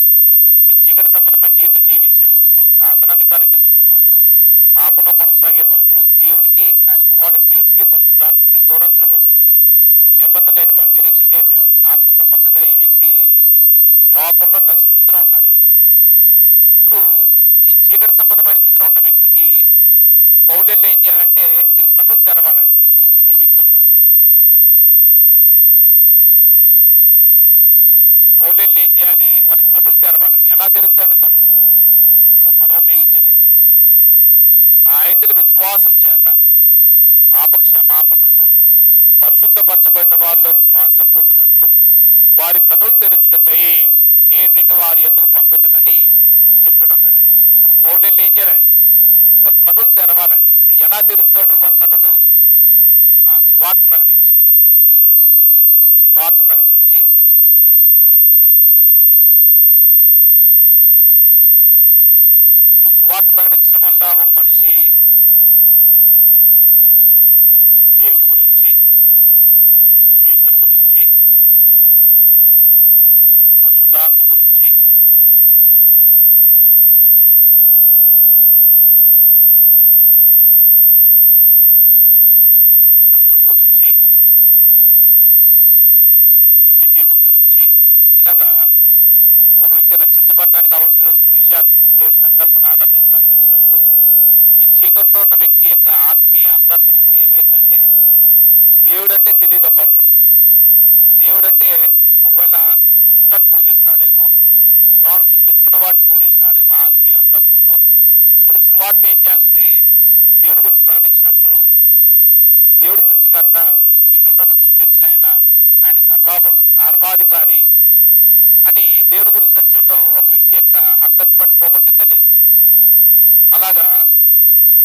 ఈ చీకటి సంబంధమైన జీవితం జీవించేవాడు, సాతానాధికారం కింద ఉన్నవాడు, పాపంలో కొనసాగేవాడు, దేవునికి, ఆయన కుమారుడు క్రీస్తుకి, పరిశుద్ధాత్మకి దూరస్తులో బ్రతుకుతున్నవాడు, నిబంధన లేనివాడు, నిరీక్షణ లేనివాడు, ఆత్మ సంబంధంగా ఈ వ్యక్తి లోకంలో నశిస్థితిలో ఉన్నాడండి. ఇప్పుడు ఈ చీకటి సంబంధమైన స్థితిలో ఉన్న వ్యక్తికి పౌలెళ్ళు ఏం చేయాలంటే వీరి కన్నులు తెరవాలండి. ఇప్పుడు ఈ వ్యక్తి ఉన్నాడు, పౌలెళ్ళు ఏం చేయాలి? వారి కన్నులు తెరవాలండి. ఎలా తెరుస్తారండి కన్నులు? పదం ఉపయోగించాడండి. నా యందు విశ్వాసం చేత పాప క్షమాపణను పరిశుద్ధపరచబడిన వారిలో శ్వాసం పొందినట్లు వారి కనులు తెరచుటకై నేను నిన్ను వారి ఎదుగు పంపిదనని చెప్పినన్నాడండి. ఇప్పుడు పౌలు ఏం చేయాలండి? వారి కనులు తెరవాలండి. అంటే ఎలా తెరుస్తాడు వారి కనులు? సువార్త ప్రకటించి ఇప్పుడు సువార్త ప్రకటించడం వల్ల ఒక మనిషి దేవుని గురించి, క్రీస్తుని గురించి, పరిశుద్ధాత్మ గురించి, సంఘం గురించి, నిత్య జీవం గురించి, ఇలాగా ఒక వ్యక్తి రక్షించబడటానికి కావాల్సిన విషయాలు దేవుని సంకల్పన ఆధారం చేసి ప్రకటించినప్పుడు ఈ చీకట్లో ఉన్న వ్యక్తి యొక్క ఆత్మీయ అంధత్వం ఏమైందంటే, దేవుడు అంటే తెలియదు. ఒకప్పుడు దేవుడు అంటే ఒకవేళ సృష్టిని పూజిస్తున్నాడేమో, తాను సృష్టించుకున్న వాటిని పూజిస్తున్నాడేమో ఆత్మీయ అంధత్వంలో. ఇప్పుడు ఈ సువార్త ఏం చేస్తే దేవుడి గురించి ప్రకటించినప్పుడు, దేవుడు సృష్టికర్త, నిన్ను నన్ను సృష్టించిన ఆయన సర్వాధికారి అని దేవుని గురించి సత్యంలో ఒక వ్యక్తి యొక్క అంధత్వాన్ని పోగొట్టిందా లేదా? అలాగా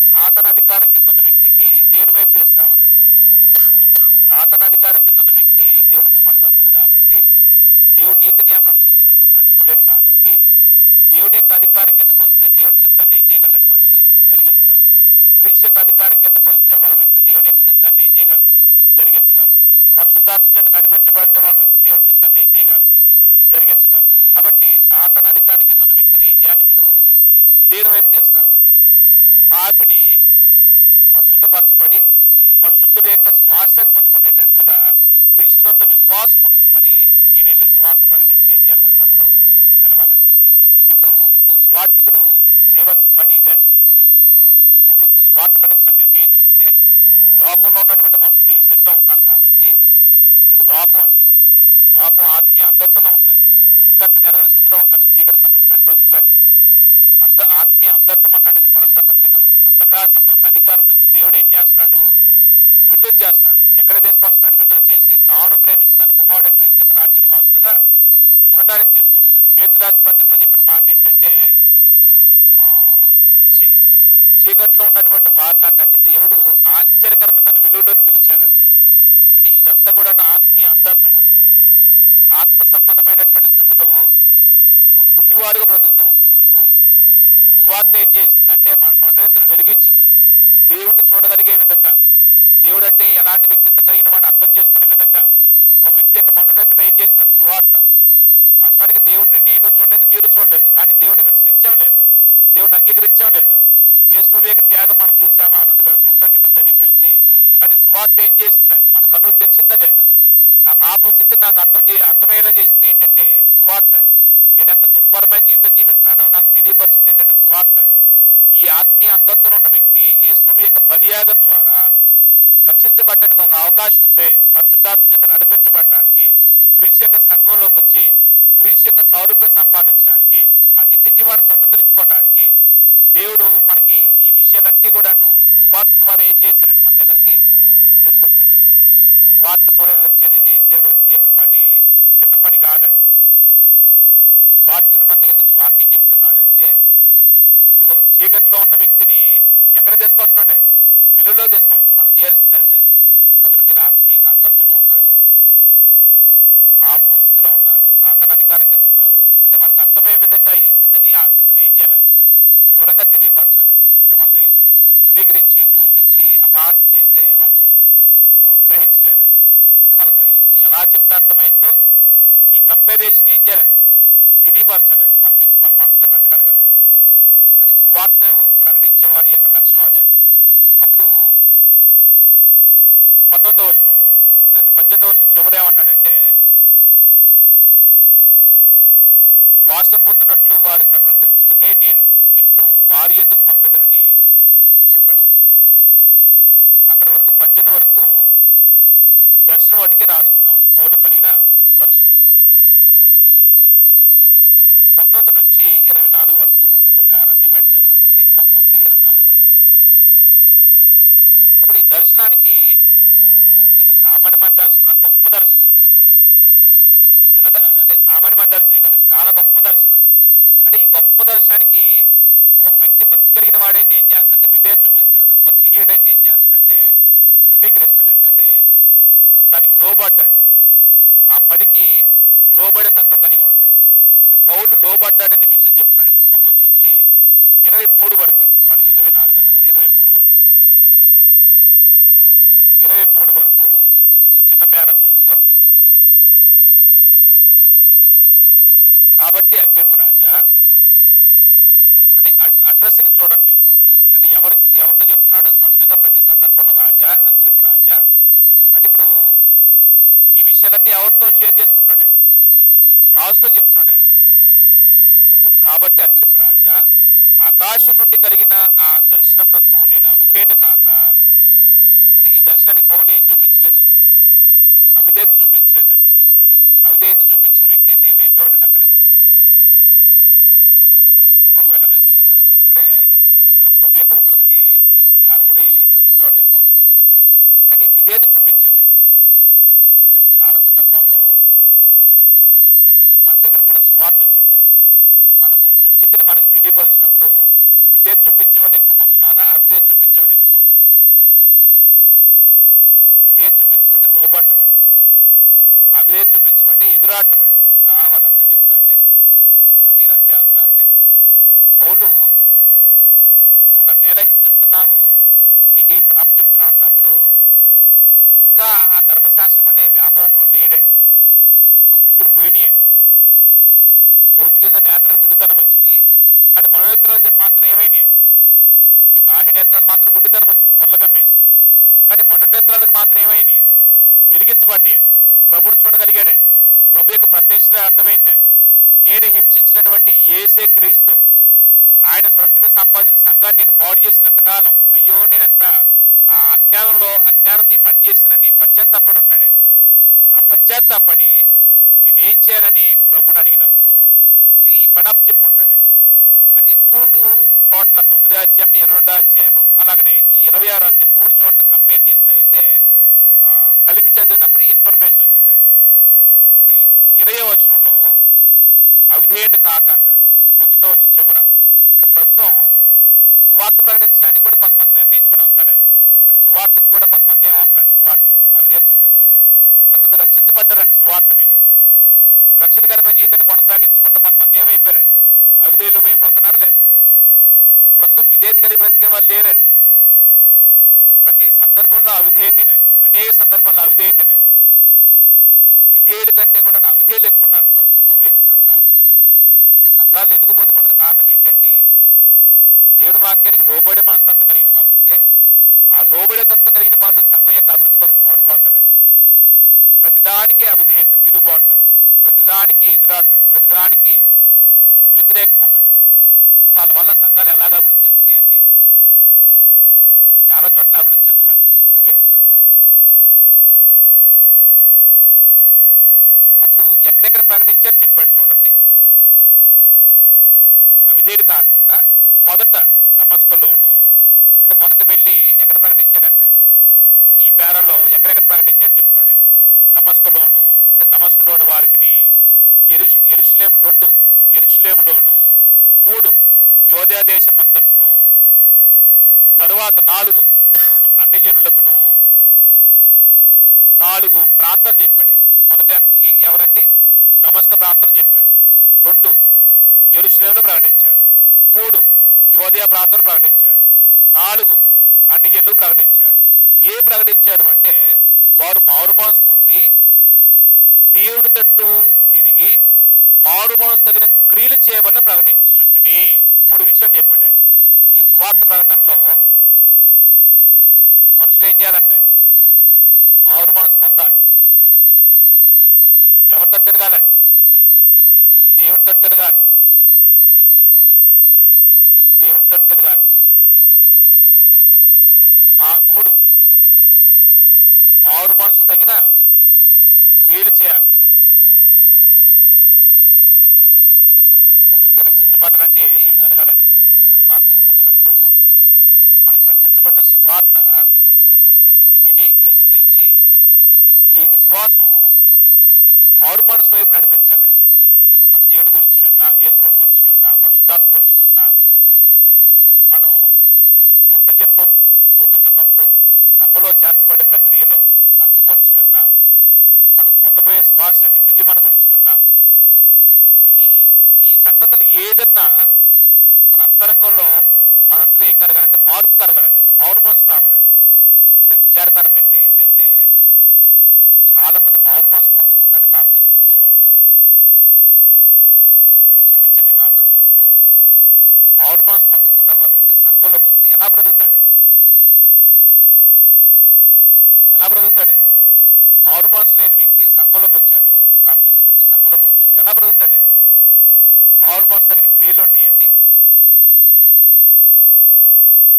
సాతానాధికారం కింద ఉన్న వ్యక్తికి దేవుని వైపు తీసుకురావాలండి. సాతానాధికారం కింద ఉన్న వ్యక్తి దేవుడి కుమారుడు బ్రతకడు కాబట్టి, దేవుడి నీతి నియమం నడుచుకోలేడు కాబట్టి, దేవుని యొక్క అధికారం కిందకు వస్తే దేవుని చిత్తాన్ని ఏం చేయగలడు? మనిషి జరిగించగలడు. క్రీస్తు యొక్క అధికారం కిందకు వస్తే ఒక వ్యక్తి దేవుని యొక్క చిత్తాన్ని ఏం చేయగలడు? జరిగించగలడు. పరిశుద్ధాత్మ చేత నడిపించబడితే ఒక వ్యక్తి దేవుని చిత్తాన్ని ఏం చేయగలడు? జరిగించగలడు. కాబట్టి సాతానాధికారం కింద ఉన్న వ్యక్తిని ఏం చేయాలి? ఇప్పుడు దేవుని వైపు తీసుకురావాలి. పాపిని పరిశుద్ధపరచబడి పరిశుద్ధుడి యొక్క శ్వాసాన్ని పొందుకునేటట్లుగా క్రీస్తునందు విశ్వాసం ఉంచమని ఈయన వెళ్ళి సువార్త ప్రకటించి ఏం చేయాలి? వారి కనులు తెరవాలండి. ఇప్పుడు ఒక సువార్తికుడు చేయవలసిన పని ఇదండి. ఒక వ్యక్తి సువార్త ప్రకటించడం నిర్ణయించుకుంటే, లోకంలో ఉన్నటువంటి మనుషులు ఈ స్థితిలో ఉన్నారు కాబట్టి, ఇది లోకం అండి. లోకం ఆత్మీయ అంధత్వంలో ఉందండి. సృష్టికర్త నెరవేరిన స్థితిలో ఉందండి. చీకటి సంబంధమైన బ్రతుకులండి. ఆత్మీయ అంధత్వం అన్నాడండి కొలస్సా పత్రికలో. అంధకార సంబంధమైన అధికారం నుంచి దేవుడు ఏం చేస్తున్నాడు? విడుదల చేస్తున్నాడు. ఎక్కడ తీసుకొస్తున్నాడు? విడుదల చేసి తాను ప్రేమించి తన కుమారుడు క్రీస్తు యొక్క రాజ్య నివాసులుగా ఉండటానికి తీసుకొస్తున్నాడు. పేతురు రాసిన పత్రికలో చెప్పిన మాట ఏంటంటే, చీకట్లో ఉన్నటువంటి వారిని అంటే దేవుడు ఆశ్చర్యకరమైన తన విలువలను పిలిచాడంటే, అంటే ఇదంతా కూడా ఆత్మీయ అంధత్వం అండి. ఆత్మ సంబంధమైనటువంటి స్థితిలో గుడ్డివారుగా బ్రతుకుతూ ఉన్నవారు సువార్త ఏం చేస్తుందంటే మన మనోనేత్రాలు వెలిగించిందండి. దేవుణ్ణి చూడగలిగే విధంగా, దేవుడు అంటే ఎలాంటి వ్యక్తిత్వం కలిగిన వాడు అర్థం చేసుకునే విధంగా ఒక వ్యక్తి యొక్క మనోనేత్రాలు ఏం చేస్తుంది? సువార్త. వాస్తవానికి దేవుడిని నేను చూడలేదు, మీరు చూడలేదు, కానీ దేవుడిని విశ్వసించాం లేదా? దేవుడిని అంగీకరించాం లేదా? యేసు యొక్క త్యాగం మనం చూసామా? 2000 సంవత్సరాల క్రితం జరిగిపోయింది. కానీ సువార్త ఏం చేస్తుందండి? మన కన్నులు తెలిసిందా లేదా? నా పాప స్థితిని నాకు అర్థమయ్యేలా చేసింది ఏంటంటే సువార్త అండి. నేను ఎంత దుర్భరమైన జీవితం జీవిస్తున్నానో నాకు తెలియపరిచింది ఏంటంటే సువార్త అండి. ఈ ఆత్మీయ అంధత్వం ఉన్న వ్యక్తి యేసు యొక్క బలియాగం ద్వారా రక్షించబడటానికి ఒక అవకాశం ఉంది. పరిశుద్ధాత్మ చేత నడిపించబడటానికి, క్రీస్తు యొక్క సంఘంలోకి వచ్చి క్రీస్తు యొక్క సారూప్యం సంపాదించడానికి, ఆ నిత్య జీవాన్ని స్వతంత్రించుకోవడానికి దేవుడు మనకి ఈ విషయాలన్నీ కూడాను సువార్త ద్వారా ఏం చేశాడండి? మన దగ్గరికి తీసుకొచ్చాడండి. సువార్త పరిచర్య చేసే వ్యక్తి యొక్క పని చిన్న పని కాదండి. సువార్తికుడు మన దగ్గరికి వచ్చి వాక్యం చెప్తున్నాడంటే, ఇదిగో చీకట్లో ఉన్న వ్యక్తిని ఎక్కడ తీసుకొస్తున్నాడండి? వెలుగులో తీసుకొస్తున్నాడు. మనం చేయాల్సింది అదేదండి. బ్రదరు, మీరు ఆత్మీయంగా అంధత్వంలో ఉన్నారు, పాప స్థితిలో ఉన్నారు, సాతానాధికారం కింద ఉన్నారు అంటే వాళ్ళకి అర్థమయ్యే విధంగా ఈ స్థితిని ఆ స్థితిని ఏం చేయాలండి? వివరంగా తెలియపరచాలండి. అంటే వాళ్ళని తృణీకరించి దూషించి అపహాస్యం చేస్తే వాళ్ళు గ్రహించలేరండి. అంటే వాళ్ళకి ఎలా చెప్తే అర్థమైందో ఈ కంపారిజన్ ఏం చేయాలండి? తెలియపరచాలండి. వాళ్ళ మనసులో పెట్టగలగాలండి. అది సువార్త ప్రకటించే వాడి యొక్క లక్ష్యం అదండి. అప్పుడు 19వ వచనంలో లేదా 18వ వచనం చివరేమన్నాడంటే, శ్వాసం పొందినట్లు వారి కన్నులు తెరచుటకై నేను నిన్ను వారి ఎద్దుకు పంపెదనని చెప్పాను. అక్కడ వరకు 18 వరకు దర్శనం వాటికే రాసుకుందామండి. పౌలు కలిగిన దర్శనం. 19 నుంచి 24 వరకు ఇంకో పేరా డివైడ్ చేద్దాం దీన్ని. 19, 24 వరకు. అప్పుడు ఈ దర్శనానికి, ఇది సామాన్యమైన దర్శనం, గొప్ప దర్శనం. అది అంటే సామాన్యమైన దర్శనమే కదండి, చాలా గొప్ప దర్శనం అండి. అంటే ఈ గొప్ప దర్శనానికి ఒక వ్యక్తి భక్తి కలిగిన వాడైతే ఏం చేస్తాడంటే విధేయత చూపిస్తాడు, భక్తిహీనుడైతే ఏం చేస్తాడంటే తృణీకరిస్తాడండి. అయితే దానికి లోబడ్డండి, ఆ పనికి లోబడే తత్వం కలిగి ఉండండి. అంటే పౌలు లోబడ్డాడనే విషయం చెప్తున్నాడు ఇప్పుడు 19 నుంచి 23 వరకు అండి. సారీ, 24 అన్నా కదా, 23 వరకు. 23 వరకు ఈ చిన్న పేరా చదువుతాం. కాబట్టి అగ్రిప్ప రాజా, అంటే అడ్రస్సింగ్ చూడండి, అంటే ఎవరితో చెప్తున్నాడో స్పష్టంగా ప్రతి సందర్భంలో రాజా, అగ్రిప్ప రాజా అంటే ఇప్పుడు ఈ విషయాలన్నీ ఎవరితో షేర్ చేసుకుంటున్నాడండి? రాజుతో చెప్తున్నాడండి. అప్పుడు కాబట్టి అగ్రిప్ప రాజా, ఆకాశం నుండి కలిగిన ఆ దర్శనమునకు నేను అవిధేయుని కాక, అంటే ఈ దర్శనానికి పౌలు ఏం చూపించలేదండి? అవిధేయత చూపించలేదండి. అవిధేయత చూపించిన వ్యక్తి అయితే ఏమైపోయాడండి అక్కడే. ఒకవేళ అక్కడే ప్రభు యొక్క ఉగ్రతకి కారకుడై చచ్చిపోయాడేమో. కానీ విధేయత చూపించాడండి. అంటే చాలా సందర్భాల్లో మన దగ్గర కూడా సువార్త వచ్చిందండి. మన దుస్థితిని మనకు తెలియపరిచినప్పుడు విధేయత చూపించే వాళ్ళు ఎక్కువ మంది ఉన్నారా, అవిధేయత చూపించే వాళ్ళు ఎక్కువ మంది ఉన్నారా? విధేయత చూపించమంటే లోబట్టమండి, అవిధేయత చూపించమంటే ఎదురాటమండి. వాళ్ళు అంతే చెప్తారులే, మీరు అంతే అంటారులే. పౌలు, నువ్వు నన్ను ఎలా హింసిస్తున్నావు, నీకు ఈ పని చెప్తున్నావు అన్నప్పుడు ఇంకా ఆ ధర్మశాస్త్రం అనే వ్యామోహంలో లేడండి. ఆ మబ్బులు పోయినాయండి. భౌతికంగా నేత్రాలు గుడ్డితనం వచ్చింది, కానీ మనోనేత్రాలు మాత్రం ఏమైనాయండి? ఈ బాహ్య నేత్రాలు మాత్రం గుడ్డితనం వచ్చింది, పొల్లగమ్మేసినాయి. కానీ మనోనేత్రాలకు మాత్రం ఏమైనాయండి? వెలిగించబడ్డాయండి. ప్రభుని చూడగలిగాడండి. ప్రభు యొక్క ప్రత్యక్షత అర్థమైందండి. నేను హింసించినటువంటి యేసే క్రీస్తు, ఆయన స్వరక్తమే సంపాదించిన సంఘాన్ని నేను పాడు చేసినంత కాలం, అయ్యో నేనంత ఆ అజ్ఞానంతో ఈ పని చేసినని పశ్చాత్తాపడి ఉంటాడండి. ఆ పశ్చాత్తాపడి నేనేం చేయాలని ప్రభుని అడిగినప్పుడు ఇది ఈ పని అప్పచెప్పి ఉంటాడండి. అది 3 చోట్ల 9వ అధ్యాయం, 22వ అధ్యాయము, అలాగనే ఈ 26వ అధ్యాయం 3 చోట్ల కంపేర్ చేస్తే అయితే కలిపి చదివినప్పుడు ఇన్ఫర్మేషన్ వచ్చిందండి. ఇప్పుడు 20వ వచనంలో అవిధేయుని కాక అన్నాడు, అంటే 19వ వచనం చివర. అంటే ప్రస్తుతం సువార్త ప్రకటించడానికి కూడా కొంతమంది నిర్ణయించుకొని వస్తారండి. అంటే సువార్తకు కూడా కొంతమంది ఏమవుతున్నారండి, సువార్తకులు అవిధేయత చూపిస్తున్నారండి. కొంతమంది రక్షించబడ్డారండి సువార్త విని, రక్షణకరమైన జీవితాన్ని కొనసాగించుకుంటూ కొంతమంది ఏమైపోయారండి, అవిధేయులు అయిపోతున్నారా లేదా? ప్రస్తుతం విధేయత కలిగి బ్రతికే వాళ్ళు లేరండి. ప్రతి సందర్భంలో అవిధేయతేనండి, అనేక సందర్భాల్లో అవిధేయతేనండి. అంటే విధేయుల కంటే కూడా అవిధేయులు ఎక్కువ ఉన్నారు ప్రస్తుతం ప్రభు యొక్క సంఘాల్లో. అందుకే సంఘాల్లో ఎదుగుపోతుకున్నది కారణం ఏంటండి? దేవుని వాక్యానికి లోబడే మనస్తత్వం కలిగిన వాళ్ళు ఉంటే, ఆ లోబడే తత్వం కలిగిన వాళ్ళు సంఘం యొక్క అభివృద్ధి కొరకు పాటుపడతారండి. ప్రతిదానికి అవిధేయత, తిరుగుబాటు తత్వం, ప్రతిదానికి ఎదురాటమే, ప్రతిదానికి వ్యతిరేకంగా ఉండటమే. ఇప్పుడు వాళ్ళ వల్ల సంఘాలు ఎలాగ అభివృద్ధి చెందుతాయండి? అది చాలా చోట్ల అభివృద్ధి చెందవండి ప్రభు యొక్క సంఘాలు. అప్పుడు ఎక్కడెక్కడ ప్రకటించారు చెప్పాడు చూడండి. అవిధేయుడు కాకుండా మొదట దమస్కులోను, అంటే మొదట వెళ్ళి ఎక్కడ ప్రకటించాడంటే ఈ పేరాలో ఎక్కడెక్కడ ప్రకటించాడు చెప్తున్నాడు అండి. దమస్కులోను, అంటే దమస్కులోని వారికి, యెరూషలేము 2, యెరూషలేములోను 3, యోదయ దేశం అంతటను, తరువాత 4 అన్ని జనులకును, 4 ప్రాంతాలు చెప్పాడండి. మొదట ఎవరండి? దమస్క ప్రాంతం చెప్పాడు. 2 యెరూషలేములో ప్రకటించాడు. 3 యోదయ ప్రాంతంలో ప్రకటించాడు. 4 అన్ని జనులు ప్రకటించాడు. ఏ ప్రకటించాడు అంటే వారు మారు మనసు పొంది దేవుని తట్టు తిరిగి మారు మనసు తగిన క్రియలు చేయవలని ప్రకటించుంటుని 3 విషయాలు చెప్పాడండి. ఈ సువార్త ప్రకటనలో మనుషులు ఏం చేయాలంటే మారు మనసు పొందాలి. ఎవరితో తిరగాలండి? దేవునితో తిరగాలి. దేవునితో తిరగాలి. 3 మారు మనసు తగిన క్రియలు చేయాలి. వ్యక్తి రక్షించబడాలంటే ఇవి జరగాలని. మనం బాప్తిస్మం పొందినప్పుడు మనకు ప్రకటించబడిన సువార్త విని విశ్వసించి ఈ విశ్వాసం మారు మనసు వైపు నడిపించాలి. మన దేవుని గురించి విన్నా, యేసుని గురించి విన్నా, పరిశుద్ధాత్మ గురించి విన్నా, మనం కొత్త జన్మ పొందుతున్నప్పుడు సంఘంలో చేర్చబడే ప్రక్రియలో సంఘం గురించి విన్నా, మనం పొందబోయే శ్వాస నిత్య జీవన గురించి విన్నా, ఈ సంగతులు ఏదన్నా మన అంతరంగంలో మనసులో ఏం కలగాలంటే మార్పు కలగాలండి. అంటే మారు మనసు రావాలండి. అంటే విచారకరమైన ఏంటంటే చాలా మంది మారు మనసు పొందకుండానే బాప్తిస్మం పొందే వాళ్ళు ఉన్నారండి. నన్ను క్షమించండి మాట అన్నందుకు. మారు మనసు పొందకుండా ఒక వ్యక్తి సంఘంలోకి వస్తే ఎలా బ్రతుకుతాడండి? ఎలా బ్రతుకుతాడండి? మారు మనసు లేని వ్యక్తి సంఘంలోకి వచ్చాడు, బాప్తిస్మం పొంది సంఘంలోకి వచ్చాడు, ఎలా బ్రతుకుతాడండి? మారు మనసు తగిన క్రియలు ఉంటాయండి?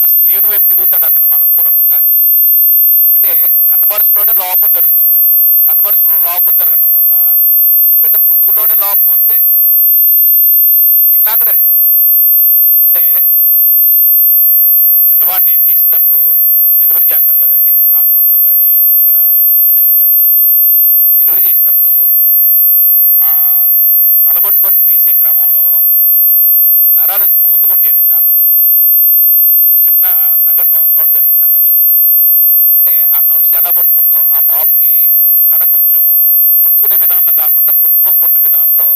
అసలు దేవుని వైపు తిరుగుతాడు అతను మనపూర్వకంగా? అంటే కన్వర్షన్ లోనే లోపం జరుగుతుందండి. కన్వర్షన్ లో లోపం జరగటం వల్ల అసలు బిడ్డ పుట్టుకలోనే లోపం వస్తే వికలాంగుడండి. అంటే పిల్లవాడిని తీసేటప్పుడు డెలివరీ చేస్తారు కదండి, హాస్పిటల్లో కానీ ఇక్కడ ఇళ్ళ దగ్గర కానీ పెద్దోళ్ళు డెలివరీ చేసేటప్పుడు ఆ తలబట్టుకొని తీసే క్రమంలో నరాలు స్మూత్గా ఉంటాయండి. చాలా చిన్న సంఘటన చోట జరిగిన సంగతి చెప్తున్నాయండి. అంటే ఆ నర్సు ఎలా పట్టుకుందో ఆ బాబుకి అంటే తల కొంచెం పట్టుకునే విధానంలో కాకుండా పట్టుకోకుండా విధానంలో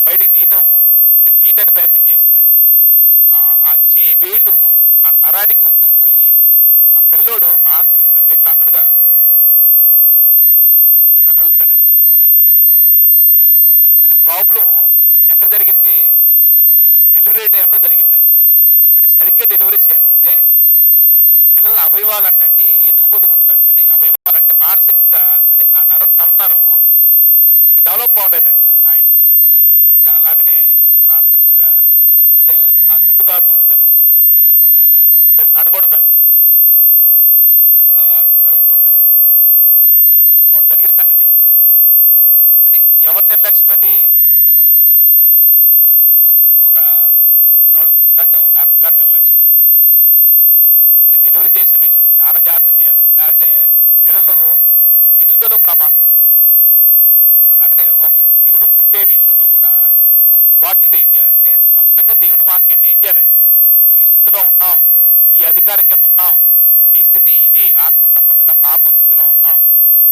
బయటికి తీయటం అంటే తీయటానికి ప్రయత్నం చేసిందండి. ఆ వేలు ఆ నరానికి ఒత్తుకుపోయి ఆ పిల్లోడు మానసిక వికలాంగుడుగా ఇట్లా నడుస్తాడండి. అంటే ప్రాబ్లం ఎక్కడ జరిగింది? డెలివరీ టైంలో జరిగిందండి. అంటే సరిగ్గా డెలివరీ చేయకపోతే పిల్లల అవయవాలు అంటండి ఎదుగుబొదుగు ఉండదండి. అంటే అవయవాలు అంటే మానసికంగా అంటే ఆ నరం తలనరం ఇంక డెవలప్ అవ్వలేదండి ఆయన. ఇంకా అలాగనే మానసికంగా అంటే ఆ జుల్లు కారుతుండేదండి ఒక పక్క నుంచి, సరిగ్గా నడకూడదండి, నడుస్తుంటాడండి. ఒక చోట జరిగిన సంగతి చెప్తున్నాడండి. అంటే ఎవరి నిర్లక్ష్యం అది? ఒక నర్సు లేకపోతే ఒక డాక్టర్ గారి నిర్లక్ష్యం అండి. అంటే డెలివరీ చేసే విషయంలో చాలా జాగ్రత్త చేయాలండి, లేకపోతే పిల్లలు ఎదుగుదల ప్రమాదం అండి. అలాగనే ఒక వ్యక్తి దేవుడు పుట్టే విషయంలో కూడా ఒక సువార్తను ఏం చేయాలంటే స్పష్టంగా దేవుని వాక్యాన్ని ఏం చేయాలండి? నువ్వు ఈ స్థితిలో ఉన్నావు, ఈ అధికారం కింద ఉన్నావు, నీ స్థితి ఇది, ఆత్మ సంబంధంగా పాప స్థితిలో ఉన్నావు,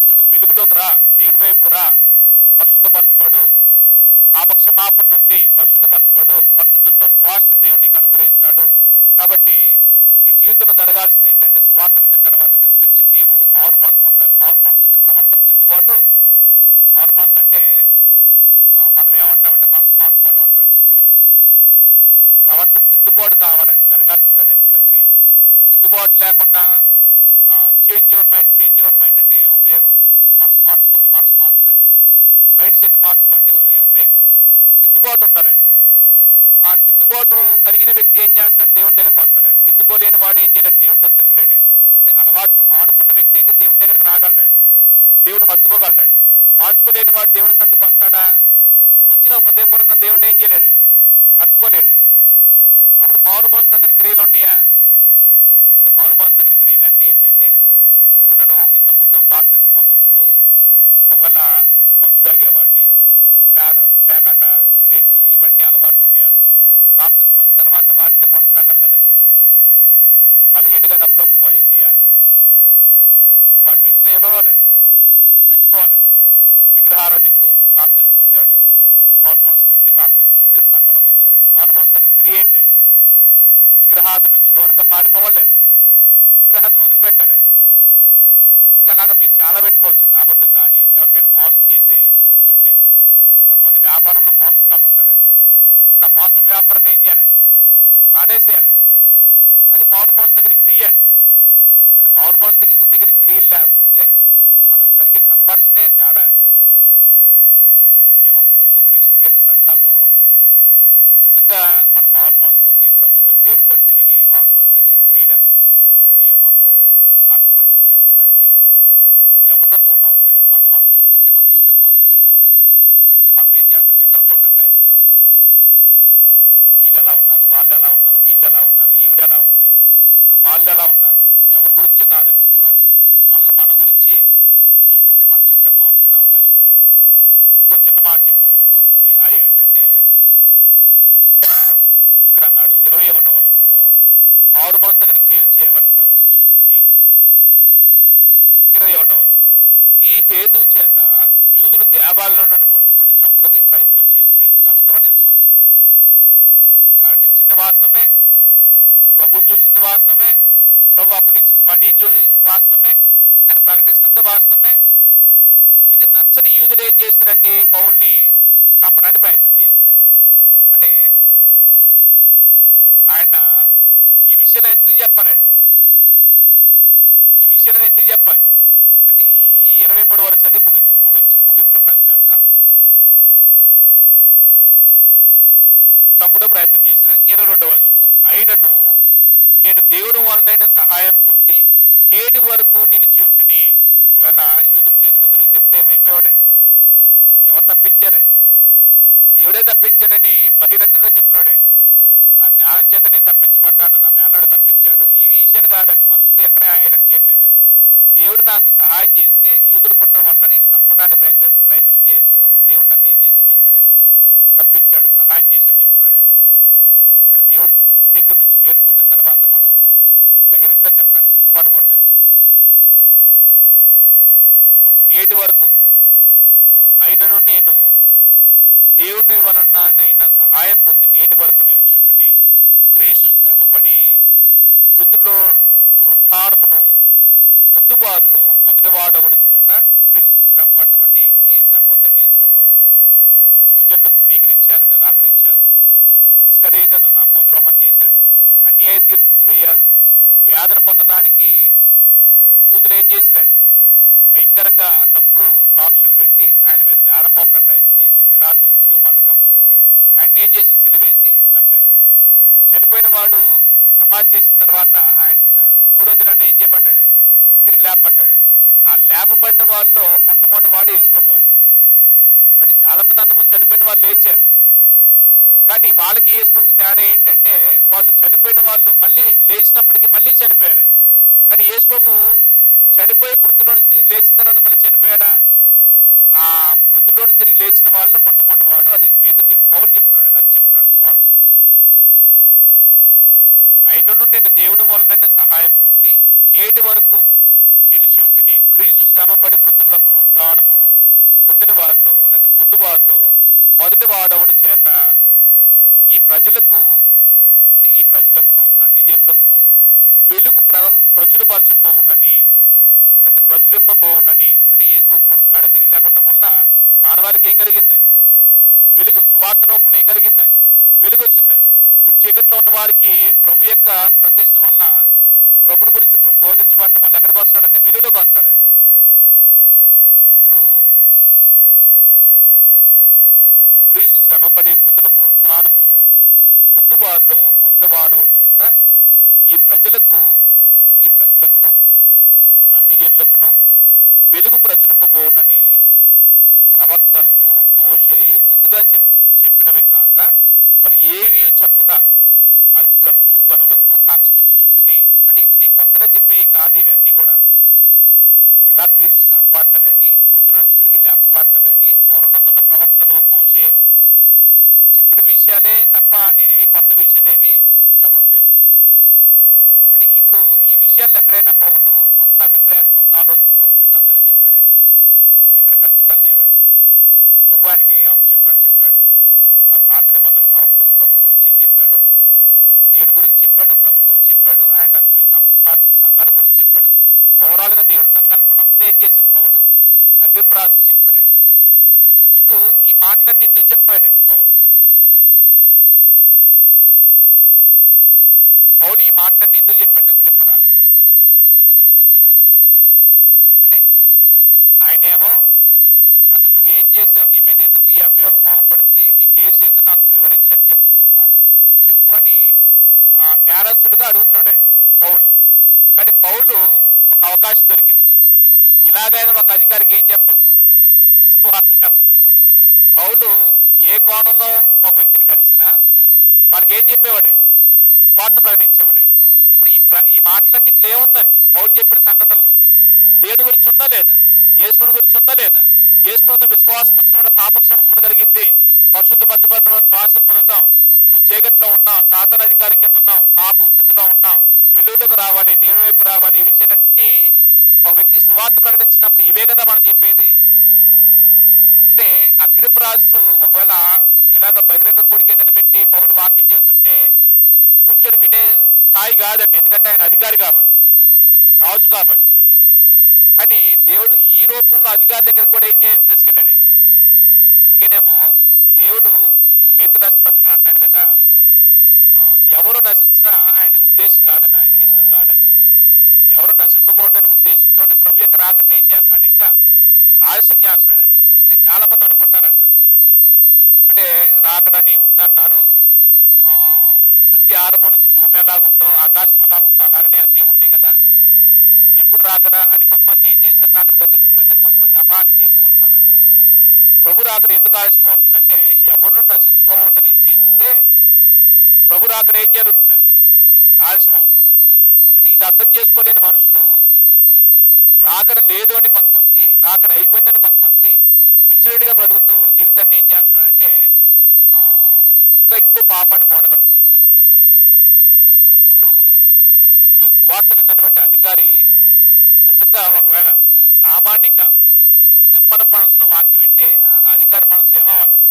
నువ్వు వెలుగులోకి రా, దేవుని వైపు రా, పరిశుద్ధపరచబడు, పాప క్షమాపణ ఉంది, పరిశుద్ధపరచబడు, పరిశుద్ధులతో శ్వాసను దేవుడు నీకు అనుగ్రహిస్తాడు. కాబట్టి నీ జీవితంలో జరగాల్సింది ఏంటంటే సువార్త విన్న తర్వాత విశ్వసించి నీవు మారుమనసు పొందాలి. మారుమనసు అంటే ప్రవర్తన దిద్దుబాటు. మారుమనసు అంటే మనం ఏమంటామంటే మనసు మార్చుకోవడం అంటాడు సింపుల్ గా. ప్రవర్తన దిద్దుబాటు కావాలండి, జరగాల్సింది అదండి ప్రక్రియ. దిద్దుబాటు లేకుండా చేంజ్ యువర్ మైండ్ అంటే ఏం ఉపయోగం? నీ మనసు మార్చుకుంటే మైండ్ సెట్ మార్చుకుంటే ఏం ఉపయోగం అండి? దిద్దుబాటు ఉండాలండి. ఆ దిద్దుబాటు కలిగిన వ్యక్తి ఏం చేస్తాడు? దేవుని దగ్గరకు వస్తాడండి. దిద్దుకోలేని వాడు ఏం చేయలేడు, దేవునితో తిరగలేడండి. అంటే అలవాట్లు మానుకున్న వ్యక్తి అయితే దేవుని దగ్గరకు రాగలడండి, దేవుని హత్తుకోగలడండి. మార్చుకోలేని వాడు దేవుని సంధికి వస్తాడా? వచ్చిన హృదయపూర్వకం దేవుని ఏం చేయలేడండి, హత్తుకోలేడండి. అప్పుడు మారు మనసు తగిన క్రియలు ఉంటాయా? అంటే మారు మనసు తగిన క్రియలు అంటే ఏంటంటే ఇప్పుడు నేను ఇంత ముందు బాప్తిసం ముందు ఒకవేళ మందు తాగేవాడిని, పేకాట, సిగరెట్లు ఇవన్నీ అలవాట్లు ఉండే అనుకోండి. ఇప్పుడు బాప్తిసం పొందిన తర్వాత వాటిలో కొనసాగాలి కదండి. బలహీన కదా, అప్పుడప్పుడు చేయాలి. వాటి విషయంలో ఏమవ్వాలండి? చచ్చిపోవాలండి. విగ్రహారాధికుడు బాప్తిసం పొందాడు, మారు మనసు పొంది బాప్తిసం పొందాడు, సంఘంలోకి వచ్చాడు. మారు మనసు తగిన క్రియ ఏంటండి? విగ్రహార్థం నుంచి దూరంగా పారిపోవాలి లేదా విగ్రహార్థం వదిలిపెట్టాలండి. ఇంకా అలాగా మీరు చాలా పెట్టుకోవచ్చండి. అబద్ధం కానీ ఎవరికైనా మోసం చేసే వృత్తి ఉంటే, కొంతమంది వ్యాపారంలో మోసగాళ్ళు ఉంటారండి. ఇప్పుడు ఆ మోసం వ్యాపారాన్ని ఏం చేయాలండి? మానేసేయాలండి. అది మారు మనసు తగిన క్రియ అండి. అంటే మారు మనసు తగిన క్రియలు లేకపోతే మనం సరిగ్గా కన్వర్షనే తేడా అండి. ఏమో ప్రస్తుత క్రీస్తు యొక్క సంఘాల్లో నిజంగా మనం మారు మనసు పొంది ప్రభుత్వ దేవునితో తిరిగి మారు మనసు దగ్గర క్రియలు ఎంతమంది ఉన్నాయో మనలో ఆత్మపరిశీలన చేసుకోవడానికి ఎవరినో చూడడం అవసరం లేదండి, మనల్ని మనం చూసుకుంటే మన జీవితాలు మార్చుకోవడానికి అవకాశం ఉంటుందండి. ప్రస్తుతం మనం ఏం చేస్తాం, ఇతరులను చూడడానికి ప్రయత్నం చేస్తున్నామండి. వీళ్ళు ఎలా ఉన్నారు, వాళ్ళు ఎలా ఉన్నారు, వీళ్ళు ఎలా ఉన్నారు, ఈవిడ ఎలా ఉంది, వాళ్ళు ఎలా ఉన్నారు, ఎవరి గురించో కాదండి చూడాల్సింది. మనల్ని మన గురించి చూసుకుంటే మన జీవితాలు మార్చుకునే అవకాశం ఉంటాయండి. ఇంకో చిన్న మాట చెప్పి ముగింపుకు వస్తాను. అది ఏంటంటే ఇక్కడ అన్నాడు 21వ వచనంలో, మారు మనసు తగిన క్రియలు చేయవాలని ప్రకటించుచుంటిని. 21వ వచనంలో, ఈ హేతు చేత యూదులు దేవాలయాలను పట్టుకొని చంపుటకు ప్రయత్నం చేసిరి. ఇది అబద్ధమా నిజమా? ప్రకటించింది వాస్తవమే, ప్రభుని చూసింది వాస్తవమే, ప్రభు అప్పగించిన పని వాస్తవమే, ఆయన ప్రకటిస్తుంది వాస్తవమే. ఇది నచ్చని యూదులు ఏం చేశారండి, పౌల్ని చంపడానికి ప్రయత్నం చేశారండి. అంటే ఇప్పుడు ఆయన ఈ విషయాలు ఎందుకు చెప్పాలండి, ఈ విషయాలను ఎందుకు చెప్పాలి అంటే ఈ 23 వరకు చదివి ముగింపులో ప్రశ్న వేద్దాం. చంపుడు ప్రయత్నం చేసిన 22వ వచనంలో, అయినను నేను దేవుడు వలనైన సహాయం పొంది నేటి వరకు నిలిచి ఉంటుని. ఒకవేళ యూదుల చేతిలో దొరికితే ఎప్పుడు ఏమైపోయాడండి, ఎవరు తప్పించారండి? దేవుడే తప్పించాడని బహిరంగంగా చెప్తున్నాడండి. నా జ్ఞానం చేత నేను తప్పించబడ్డాను, నా మేనడు తప్పించాడు, ఈ విషయాలు కాదండి. మనుషులు ఎక్కడ హైలైట్ చేయట్లేదండి. దేవుడు నాకు సహాయం చేస్తే యూదులు కుట్ర వలన నేను చంపడానికి ప్రయత్నం చేస్తున్నప్పుడు దేవుడు నన్ను ఏం చేసని చెప్పాడండి, తప్పించాడు, సహాయం చేసని చెప్తున్నాడండి. అంటే దేవుడి దగ్గర నుంచి మేలు పొందిన తర్వాత మనం బహిరంగంగా చెప్పడానికి సిగ్గుపడకూడదండి. అప్పుడు నేటి వరకు అయినను నేను దేవుని వలన సహాయం పొంది నేటి వరకు నిలిచి ఉంటుంది. క్రీస్తు శ్రమపడి మృతుల్లో పునరుద్ధానమును ముందు వారిలో మొదటి వాడవడి చేత. క్రీస్తు శ్రమ పడటం అంటే ఏ శ్రమ పొందండి? యేసుప్రభువు వారు స్వజనులు తృణీకరించారు, నిరాకరించారు. ఇస్కరియోతు నమ్మద్రోహం చేశాడు, అన్యాయ తీర్పు గురయ్యారు. వేదన పొందడానికి యూదులు ఏం చేశారండి, భయంకరంగా తప్పుడు సాక్షులు పెట్టి ఆయన మీద నేరం మోపడానికి ప్రయత్నం చేసి పిలాతు శిలువ మరణం అప్పచెప్పి ఆయన ఏం చేసి సిలువేసి చంపారండి. చనిపోయిన వాడు సమాధి చేసిన తర్వాత ఆయన 3వ దినాన్ని ఏం చేయబడ్డాడండి, తిరిగి లేపబడ్డాడండి. ఆ లేపబడిన వాళ్ళలో మొట్టమొదటి వాడు యేసుప్రభువు వారు. అంటే చాలా మంది అంతకుముందు చనిపోయిన వాళ్ళు లేచారు, కానీ వాళ్ళకి యేసుప్రభువుకి తేడా ఏంటంటే వాళ్ళు చనిపోయిన వాళ్ళు మళ్ళీ లేచినప్పటికీ మళ్ళీ చనిపోయారండి. కానీ యేసుప్రభు చనిపోయి మృతుల్లోని తిరిగి లేచిన తర్వాత మళ్ళీ చనిపోయాడా? ఆ మృతుల్లోని తిరిగి లేచిన వాళ్ళు మొట్టమొదటి వాడు. అది పౌలు చెప్తున్నాడు, అది చెప్తున్నాడు సువార్తలో. అయినను నేను దేవుని వలన సహాయం పొంది నేటి వరకు నిలిచి ఉంటుంది. క్రీస్తు శ్రమపడి మృతుల పునరుద్ధానమును పొందిన వారిలో లేదా పొందు వారిలో మొదటి వాడవుడి చేత ఈ ప్రజలకును అన్ని జనులకును వెలుగు ప్రచురపరచబోవునని లేకపోతే ప్రచురింపబోవునని. అంటే యేసుప్రభువు పునరుద్ధానం తిరిగి లేకపోవడం వల్ల మానవాళికి ఏం కలిగిందండి? వెలుగు. సువార్త రూపంలో ఏం కలిగిందండి? వెలుగు వచ్చిందండి. ఇప్పుడు చీకట్లో ఉన్న వారికి ప్రభు యొక్క ప్రత్యక్ష వల్ల, ప్రభుని గురించి బోధించబడటం వల్ల ఎక్కడికి వస్తారంటే వెలుగులోకి వస్తారండి. అప్పుడు క్రీస్తు శ్రమపడి మృతుల పునరుద్ధానము ముందు వారిలో మొదటి వాడవుడి చేత ఈ ప్రజలకును అన్ని జనులకును వెలుగు ప్రచురింపబోనని ప్రవక్తలను మోషేయు ముందుగా చెప్పినవి కాక మరి ఏవి చెప్పగా అల్పులకును గనులకును సాక్ష్యమించుచుంటుని. అంటే ఇప్పుడు నేను కొత్తగా చెప్పేం కాదు ఇవన్నీ కూడాను. ఇలా క్రీస్తు శ్రమపడతాడని, మృతుల నుంచి తిరిగి లేపబడతాడని పూర్వనందున్న ప్రవక్తలో మోషే చెప్పిన విషయాలే తప్ప నేనేమి కొత్త విషయాలేమి చెప్పట్లేదు. అంటే ఇప్పుడు ఈ విషయాలు ఎక్కడైనా పౌలు సొంత అభిప్రాయాలు, సొంత ఆలోచనలు, సొంత సిద్ధాంతాలు అని చెప్పాడండి? ఎక్కడ కల్పితాలు లేవాడు. ప్రభు ఆయనకి అప్పు చెప్పాడు. అవి పాత నిబంధనలు ప్రవక్తలు ప్రభుని గురించి ఏం చెప్పాడు, దేవుని గురించి చెప్పాడు, ప్రభుని గురించి చెప్పాడు, ఆయన రక్త సంపాదించిన సంఘాన్ని గురించి చెప్పాడు. ఓవరాల్ గా దేవుడి సంకల్పన అంతా ఏం చేసింది పౌలు? అగ్రిప్పరాజుకి చెప్పాడండి. ఇప్పుడు ఈ మాటలన్నీ ఎందుకు చెప్పాడండి పౌలు ఈ మాటలన్నీ ఎందుకు చెప్పాడు అగ్రిప్పరాజుకి? అంటే ఆయనేమో అసలు నువ్వు ఏం చేసావు, నీ మీద ఎందుకు ఈ అభియోగం మోపడింది, నీ కేసు ఏందో నాకు వివరించని చెప్పు అని నేరస్తుడిగా అడుగుతున్నాడండి పౌల్ని. కానీ పౌలు ఒక అవకాశం దొరికింది. ఇలాగైనా ఒక అధికారికి ఏం చెప్పొచ్చు? సువార్త చెప్పొచ్చు. పౌలు ఏ కోణంలో ఒక వ్యక్తిని కలిసినా వాళ్ళకి ఏం చెప్పేవాడండి? సువార్త ప్రకటించేవాడండి. ఇప్పుడు ఈ మాటలన్నింటిలో ఏముందండి? పౌలు చెప్పిన సంగతుల్లో దేవుని గురించి ఉందా లేదా? యేసుని గురించి ఉందా లేదా? యేసునందు విశ్వాసం ఉంచడం పాపక్షమ కలిగిద్ది, పరిశుద్ధపరచబడిన శ్వాసం పొందుతాం, నువ్వు చీకట్లో ఉన్నావు, సాతాను అధికారం కింద ఉన్నావు, పాపం స్థితిలో ఉన్నావు, వెలుగులోకి రావాలి, దేవుని వైపు రావాలి. ఈ విషయాలన్నీ ఒక వ్యక్తి సువార్త ప్రకటించినప్పుడు ఇవే కదా మనం చెప్పేది. అంటే అగ్రిపరాజు ఒకవేళ ఇలాగ బహిరంగ కోడికి ఏదైనా పెట్టి పౌలు వాక్యం చెబుతుంటే కూర్చొని వినే స్థాయి కాదండి. ఎందుకంటే ఆయన అధికారి కాబట్టి, రాజు కాబట్టి. కానీ దేవుడు ఈ రూపంలో అధికారి దగ్గర కూడా ఏం తీసుకెళ్ళాడు. అందుకేనేమో దేవుడు పేతురు రాసిన పత్రికలో అంటాడు కదా, ఎవరు నశించినా ఆయన ఉద్దేశం కాదండి, ఆయనకి ఇష్టం కాదండి. ఎవరు నశింపకూడదని ఉద్దేశంతోనే ప్రభు యొక్క రాకడిని ఏం చేస్తున్నాడు? ఇంకా ఆలస్యం చేస్తున్నాడు ఆయన. అంటే చాలా మంది అనుకుంటారంట, అంటే రాకడని ఉందన్నారు, సృష్టి ఆరంభం నుంచి భూమి ఎలాగుందో ఆకాశం ఎలాగుందో అలాగనే అన్నీ ఉన్నాయి కదా, ఎప్పుడు రాకడా అని కొంతమంది ఏం చేశారు, రాకడ గతించిపోయిందని కొంతమంది అపహాసం చేసే వాళ్ళు ఉన్నారంట. ప్రభు రాకడ ఎందుకు ఆలస్యం అవుతుందంటే ఎవరు నశించిపోవద్దని నిశ్చయించితే ప్రభు రాకడ ఏం జరుగుతుందండి? ఆలస్యం అవుతుందండి. అంటే ఇది అర్థం చేసుకోలేని మనుషులు రాకడ లేదు అని కొంతమంది, రాకడ అయిపోయిందని కొంతమంది విచ్చలవిడిగా బ్రతుకుతూ జీవితాన్ని ఏం చేస్తున్నారంటే ఇంకా ఎక్కువ పాపాన్ని మూడగట్టుకుంటున్నారండి. ఇప్పుడు ఈ సువార్త విన్నటువంటి అధికారి నిజంగా ఒకవేళ సామాన్యంగా నిర్మల మనసులో వాక్యం వింటే ఆ అధికారి మనసు ఏమవ్వాలని,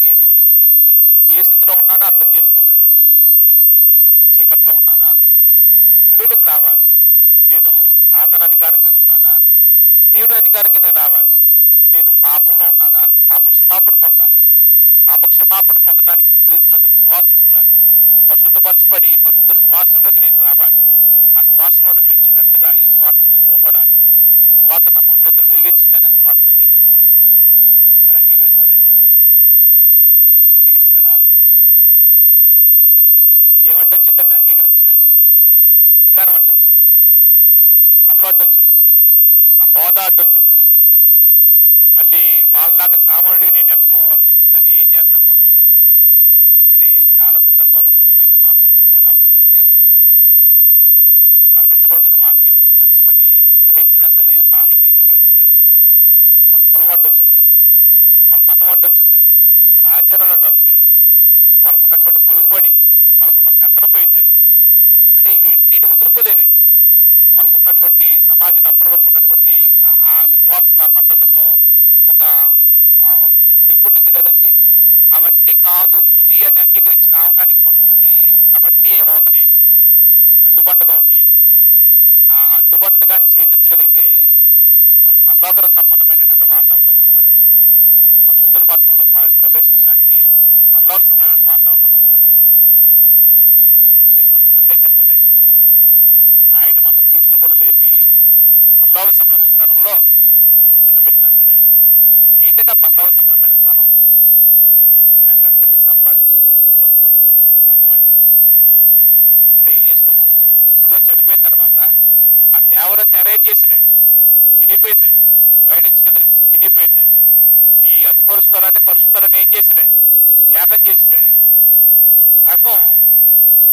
నేను ఏ స్థితిలో ఉన్నానో అర్థం చేసుకోవాలండి. నేను చీకట్లో ఉన్నానా, వెలుగులోకి రావాలి. నేను సాతాను అధికారం కింద ఉన్నానా, దేవుని అధికారం కింద రావాలి. నేను పాపంలో ఉన్నానా, పాపక్షమాపణ పొందాలి. పాపక్షమాపణ పొందడానికి క్రీస్తునందు విశ్వాసం ఉంచాలి. పరిశుద్ధపరచబడి పరిశుద్ధుల శ్వాసంలోకి నేను రావాలి. ఆ శ్వాసం అనుభవించినట్లుగా ఈ సువార్తను నేను లోబడాలి. ఈ సువార్త నా మౌనతను వెలిగించిందని ఆ సువార్తను అంగీకరించాలండి. కానీ అంగీకరిస్తాడండి? అంగీకరిస్తాడా? ఏమడ్డు వచ్చిందండి అంగీకరించడానికి? అధికారం అడ్డు వచ్చిందండి, పదవి అడ్డు వచ్చిందండి, ఆ హోదా అడ్డు వచ్చిందండి. మళ్ళీ వాళ్ళలాగా సామాన్యుడికి నేను వెళ్ళిపోవాల్సి వచ్చిందని ఏం చేస్తారు మనుషులు? అంటే చాలా సందర్భాల్లో మనుషుల యొక్క మానసిక స్థితి ఎలా ఉంటుందంటే, ప్రకటించబడుతున్న వాక్యం సత్యమని గ్రహించినా సరే బాహ్యంగా అంగీకరించలేదండి. వాళ్ళ కులం అడ్డు వచ్చిందండి, వాళ్ళ మతం అడ్డు వచ్చిందండి, వాళ్ళ ఆచారాలు అడ్డు వస్తాయండి, వాళ్ళకు ఉన్నటువంటి పలుకుబడి, వాళ్ళకున్న పెత్తనం పోయిద్దండి. అంటే ఇవన్నీ వదులుకోలేరండి. వాళ్ళకు ఉన్నటువంటి సమాజంలో అప్పటి వరకు ఉన్నటువంటి ఆ విశ్వాసంలో ఆ పద్ధతుల్లో ఒక గుర్తింపు ఉంటుంది కదండి. అవన్నీ కాదు ఇది అని అంగీకరించి రావడానికి మనుషులకి అవన్నీ ఏమవుతున్నాయండి? అడ్డుబండగా ఉన్నాయండి. ఆ అడ్డుబండను కానీ ఛేదించగలిగితే వాళ్ళు పరలోక సంబంధమైనటువంటి వాతావరణంలోకి వస్తారండి. పరిశుద్ధుల పట్టణంలో ప్రవేశించడానికి పరలోక సంబంధమైన వాతావరణంలోకి వస్తారండి. ఎఫెసీ పత్రిక అదే చెప్తుండే, ఆయన మనల్ని క్రీస్తు కూడా లేపి పరలోక సంబంధమైన స్థలంలో కూర్చుని పెట్టినట్టాడండి. ఏంటంటే ఆ పరలోక సంబంధమైన స్థలం ఆయన రక్తం మీద సంపాదించిన పరిశుద్ధపరచబడిన సంఘం అండి. అంటే యేసు ప్రభు శిలువలో చనిపోయిన తర్వాత ఆ దేవర తెర ఏం చేశాడండి? చినిగిపోయిందండి, పైనుంచి కిందకి చినిగిపోయిందండి. ఈ అతి పరిశుద్ధాలని ఏం చేశాడండి? యాగం చేసేసాడండి. ఇప్పుడు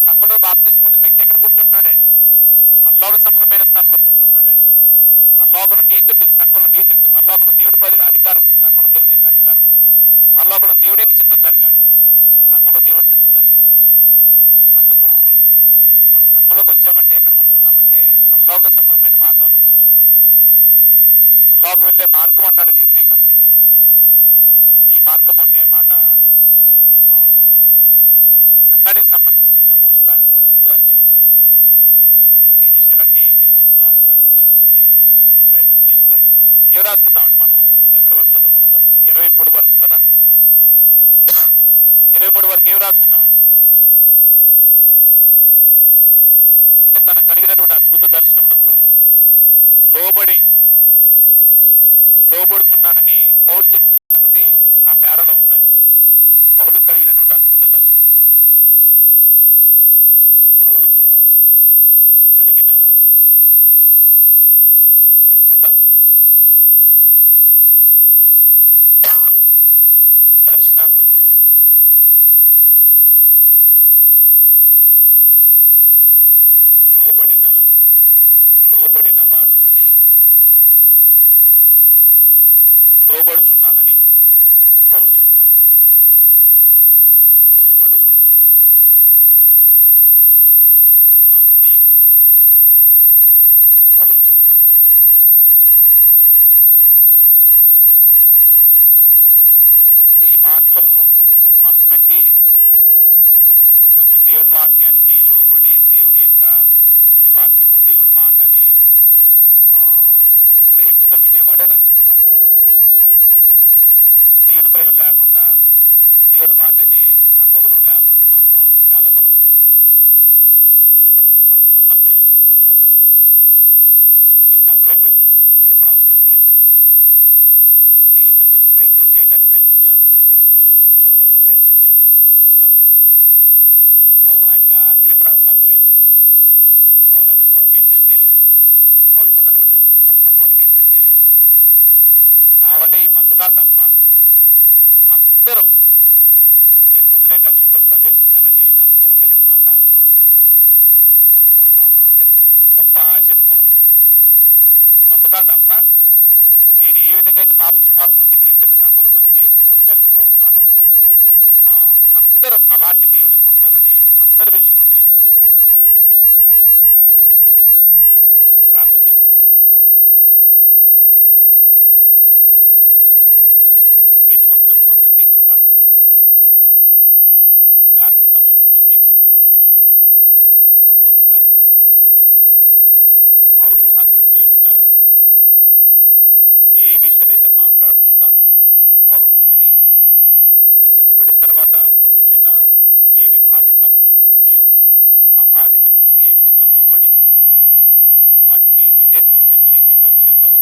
సంఘంలో బాప్తిసం పొందిన వ్యక్తి ఎక్కడ కూర్చుంటున్నాడండి? పరలోక సంబంధమైన స్థలంలో కూర్చుంటున్నాడండి. పరలోకంలో నీతి ఉంటుంది, సంఘంలో నీతి ఉంటుంది. పరలోకంలో దేవుడి అధికారం ఉంటుంది, సంఘంలో దేవుని యొక్క అధికారం ఉంటుంది. పరలోకంలో దేవుని యొక్క చిత్తం జరగాలి, సంఘంలో దేవుని చిత్తం జరిగించబడాలి. అందుకు మనం సంఘంలోకి వచ్చామంటే ఎక్కడ కూర్చున్నామంటే పరలోక సంబంధమైన వాతావరణంలో కూర్చున్నామండి. పరలోకం వెళ్ళే మార్గం అన్నాడు హెబ్రీ పత్రికలో. ఈ మార్గం అనే మాట సంఘానికి సంబంధించింది అపోస్తల 9వ అధ్యాయం చదువుతున్నప్పుడు. కాబట్టి ఈ విషయాలన్నీ మీరు కొంచెం జాగ్రత్తగా అర్థం చేసుకోవాలని ప్రయత్నం చేస్తూ ఏం రాసుకుందామండి. మనం ఎక్కడ వరకు చదువుకున్నాం? 23 వరకు కదా. 23 వరకు ఏం రాసుకుందామండి అంటే తనకు కలిగినటువంటి అద్భుత దర్శనమునకు లోబడుచున్నానని పౌలు చెప్పిన సంగతి ఆ పేరలో ఉందండి. పౌలు కలిగినటువంటి అద్భుత దర్శనంకు పౌలుకు కలిగిన అద్భుత దర్శనమునకు లోబడిన వాడునని లోబడుచున్నానని పౌలు చెప్పుట. లోబడుచున్నాను అని పౌలు చెప్పుట. కాబట్టి ఈ మాటలో మనసు పెట్టి కొంచెం దేవుని వాక్యానికి లోబడి దేవుని యొక్క ఇది వాక్యము దేవుని మాట అని గ్రహింపుతో వినేవాడే రక్షించబడతాడు. దేవుని భయం లేకుండా దేవుని మాటని ఆ గౌరవం లేకపోతే మాత్రం వేళ కొలగం చూస్తాడే. అంటే మనం వాళ్ళ స్పందన చదువుతాం తర్వాత ఈయనకి అర్థమైపోద్దండి, అగ్రిపరాజుకి అర్థమైపోద్దండి. అంటే ఇతను నన్ను క్రైస్తవుడు చేయడానికి ప్రయత్నం చేస్తున్నాను అర్థమైపోయి ఇంత సులభంగా నన్ను క్రైస్తవుడు చేసి చూస్తున్నావు పౌలా అంటాడండి. అంటే ఆయనకి అగ్రిపరాజుకి అర్థమైందండి. పౌలు అన్న కోరిక ఏంటంటే, పౌలుకు ఉన్నటువంటి గొప్ప కోరిక ఏంటంటే, నా వల్లే ఈ బంధకాలు తప్ప అందరూ నేను పొందిన రక్షణలో ప్రవేశించాలని నా కోరిక అనే మాట పౌలు చెప్తాడండి. ఆయన గొప్ప ఆశ అండి పౌలుకి. బంధకాలు తప్ప నేను ఏ విధంగా అయితే పాపక్షమాపణ పొంది క్రీస్తు సంఘంలోకి వచ్చి పరిచారకుడుగా ఉన్నానో అందరూ అలాంటి దేవుని పొందాలని అందరి విషయంలో నేను కోరుకుంటున్నాను అంటాడు పౌలు. ప్రార్థన చేసుకుని ముగించుకుందాం. నీతిమంతుడగు మా తండ్రి, కృపాసత్య సంపూర్ణగు మా దేవ, రాత్రి సమయం ముందు మీ గ్రంథంలోని విషయాలు, అపోస్తుల కాలంలోని కొన్ని సంగతులు, పౌలు అగ్రిప్ప ఎదుట ఏ విషయాలైతే మాట్లాడుతూ తాను పూర్వ స్థితిని రక్షించబడిన తర్వాత ప్రభు చేత ఏమి బాధ్యతలు అప్పచెప్పబడ్డాయో ఆ బాధ్యతలకు ఏ విధంగా లోబడి వాటికి విధేయత చూపించి మీ పరిచయలో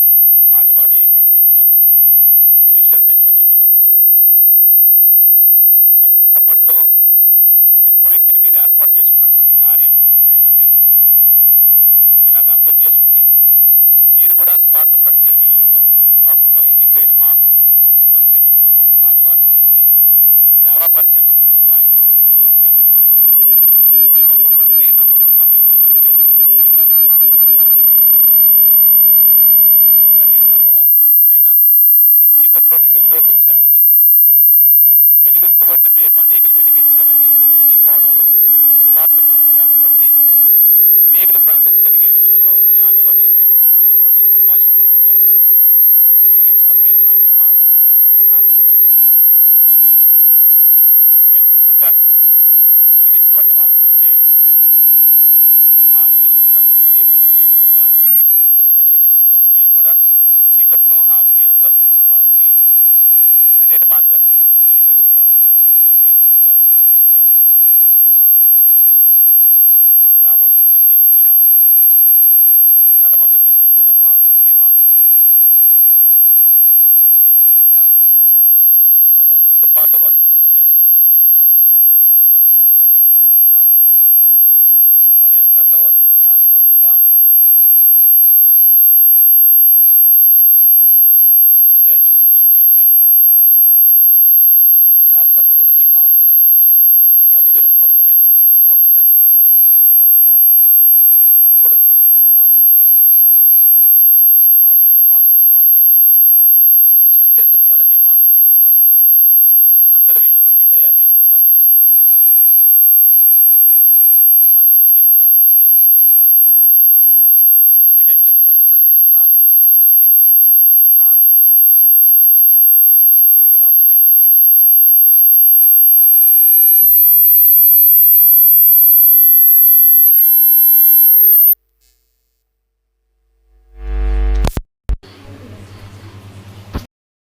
పాలువాడి ప్రకటించారో ఈ విషయాలు మేము చదువుతున్నప్పుడు గొప్ప పనిలో ఒక గొప్ప వ్యక్తిని మీరు ఏర్పాటు చేసుకున్నటువంటి కార్యం నాయన మేము ఇలాగ అర్థం చేసుకుని మీరు కూడా స్వార్థ పరిచయ విషయంలో లోకంలో ఎన్నికలైన మాకు గొప్ప పరిచయ నిమిత్తం మమ్మల్ని పాలువారు చేసి మీ సేవా పరిచయలో ముందుకు సాగిపోగలుగుటకు అవకాశం ఇచ్చారు. ఈ గొప్ప పనిని నమ్మకంగా మేము మరణ పర్యంత వరకు చేయలాగిన మాకంటి జ్ఞాన వివేకం కలుగు చేయండి. ప్రతి సంఘం నాయన మేము చీకట్లోని వెలుగులోకి వచ్చామని, వెలిగింపబడిన మేము అనేకులు వెలిగించాలని ఈ కోణంలో సువార్తను చేతబట్టి అనేకులు ప్రకటించగలిగే విషయంలో జ్ఞానుల వలె మేము జ్యోతుల వలె ప్రకాశమానంగా నడుచుకుంటూ వెలిగించగలిగే భాగ్యం మా అందరికీ దయచేయమని ప్రార్థన చేస్తూ ఉన్నాం. మేము నిజంగా వెలిగించబడిన వారమైతే నాయన ఆ వెలుగుచున్నటువంటి దీపం ఏ విధంగా ఇతరులకు వెలుగునిస్తుందో మేము కూడా చీకట్లో ఆత్మీయ అంధత్వంలో ఉన్న వారికి సరైన మార్గాన్ని చూపించి వెలుగులోనికి నడిపించగలిగే విధంగా మా జీవితాలను మార్చుకోగలిగే భాగ్యం కలుగు చేయండి. మా గ్రామస్తులను మీరు దీవించి ఆస్వాదించండి. ఈ స్థలమందు మీ సన్నిధిలో పాల్గొని మీ వాక్యం వినినటువంటి ప్రతి సహోదరుని సహోదరి మనల్ని కూడా దీవించండి, ఆస్వాదించండి. వారి కుటుంబాల్లో వారికి ఉన్న ప్రతి అవసరంలో మీరు జ్ఞాపకం చేసుకుని మీ చిత్తానుసారంగా మేలు చేయమని ప్రార్థన చేస్తున్నాం. వారి ఎక్కర్లో వారికి ఉన్న వ్యాధి బాధల్లో ఆర్థికపరమైన సమస్యల్లో కుటుంబంలో నెమ్మది శాంతి సమాధానం పరిస్థితున్న వారందరి విషయంలో కూడా మీ దయ చూపించి మేలు చేస్తారని నమ్ముతూ విశ్వసిస్తూ ఈ రాత్రంతా కూడా మీకు ఆపుదలు అందించి ప్రభుదినం కొరకు మేము పూర్ణంగా సిద్ధపడి మీ సన్నిధిలో గడుపులాగిన మాకు అనుకూల సమయం మీరు ప్రార్థింపజేస్తారని నమ్ముతూ విశ్వసిస్తూ ఆన్లైన్లో పాల్గొన్న వారు కానీ ఈ శబ్దయంత్రం ద్వారా మీ మాటలు వినిన వారిని బట్టి కానీ అందరి విషయంలో మీ దయ మీ కృప మీ కనికరం కటాక్షం చూపించి మేలు చేస్తారని నమ్ముతూ ఈ మనవులన్నీ కూడాను యేసుక్రీస్తు వారి పరిశుద్ధమైన నామంలో వినయం చేత బ్రతిమలాడి వేడుకొని ప్రార్థిస్తున్నాం తండ్రి, ఆమేన్. ప్రభునామంలో మీ అందరికీ వందనాలు తెలియపరుస్తున్నాం అండి.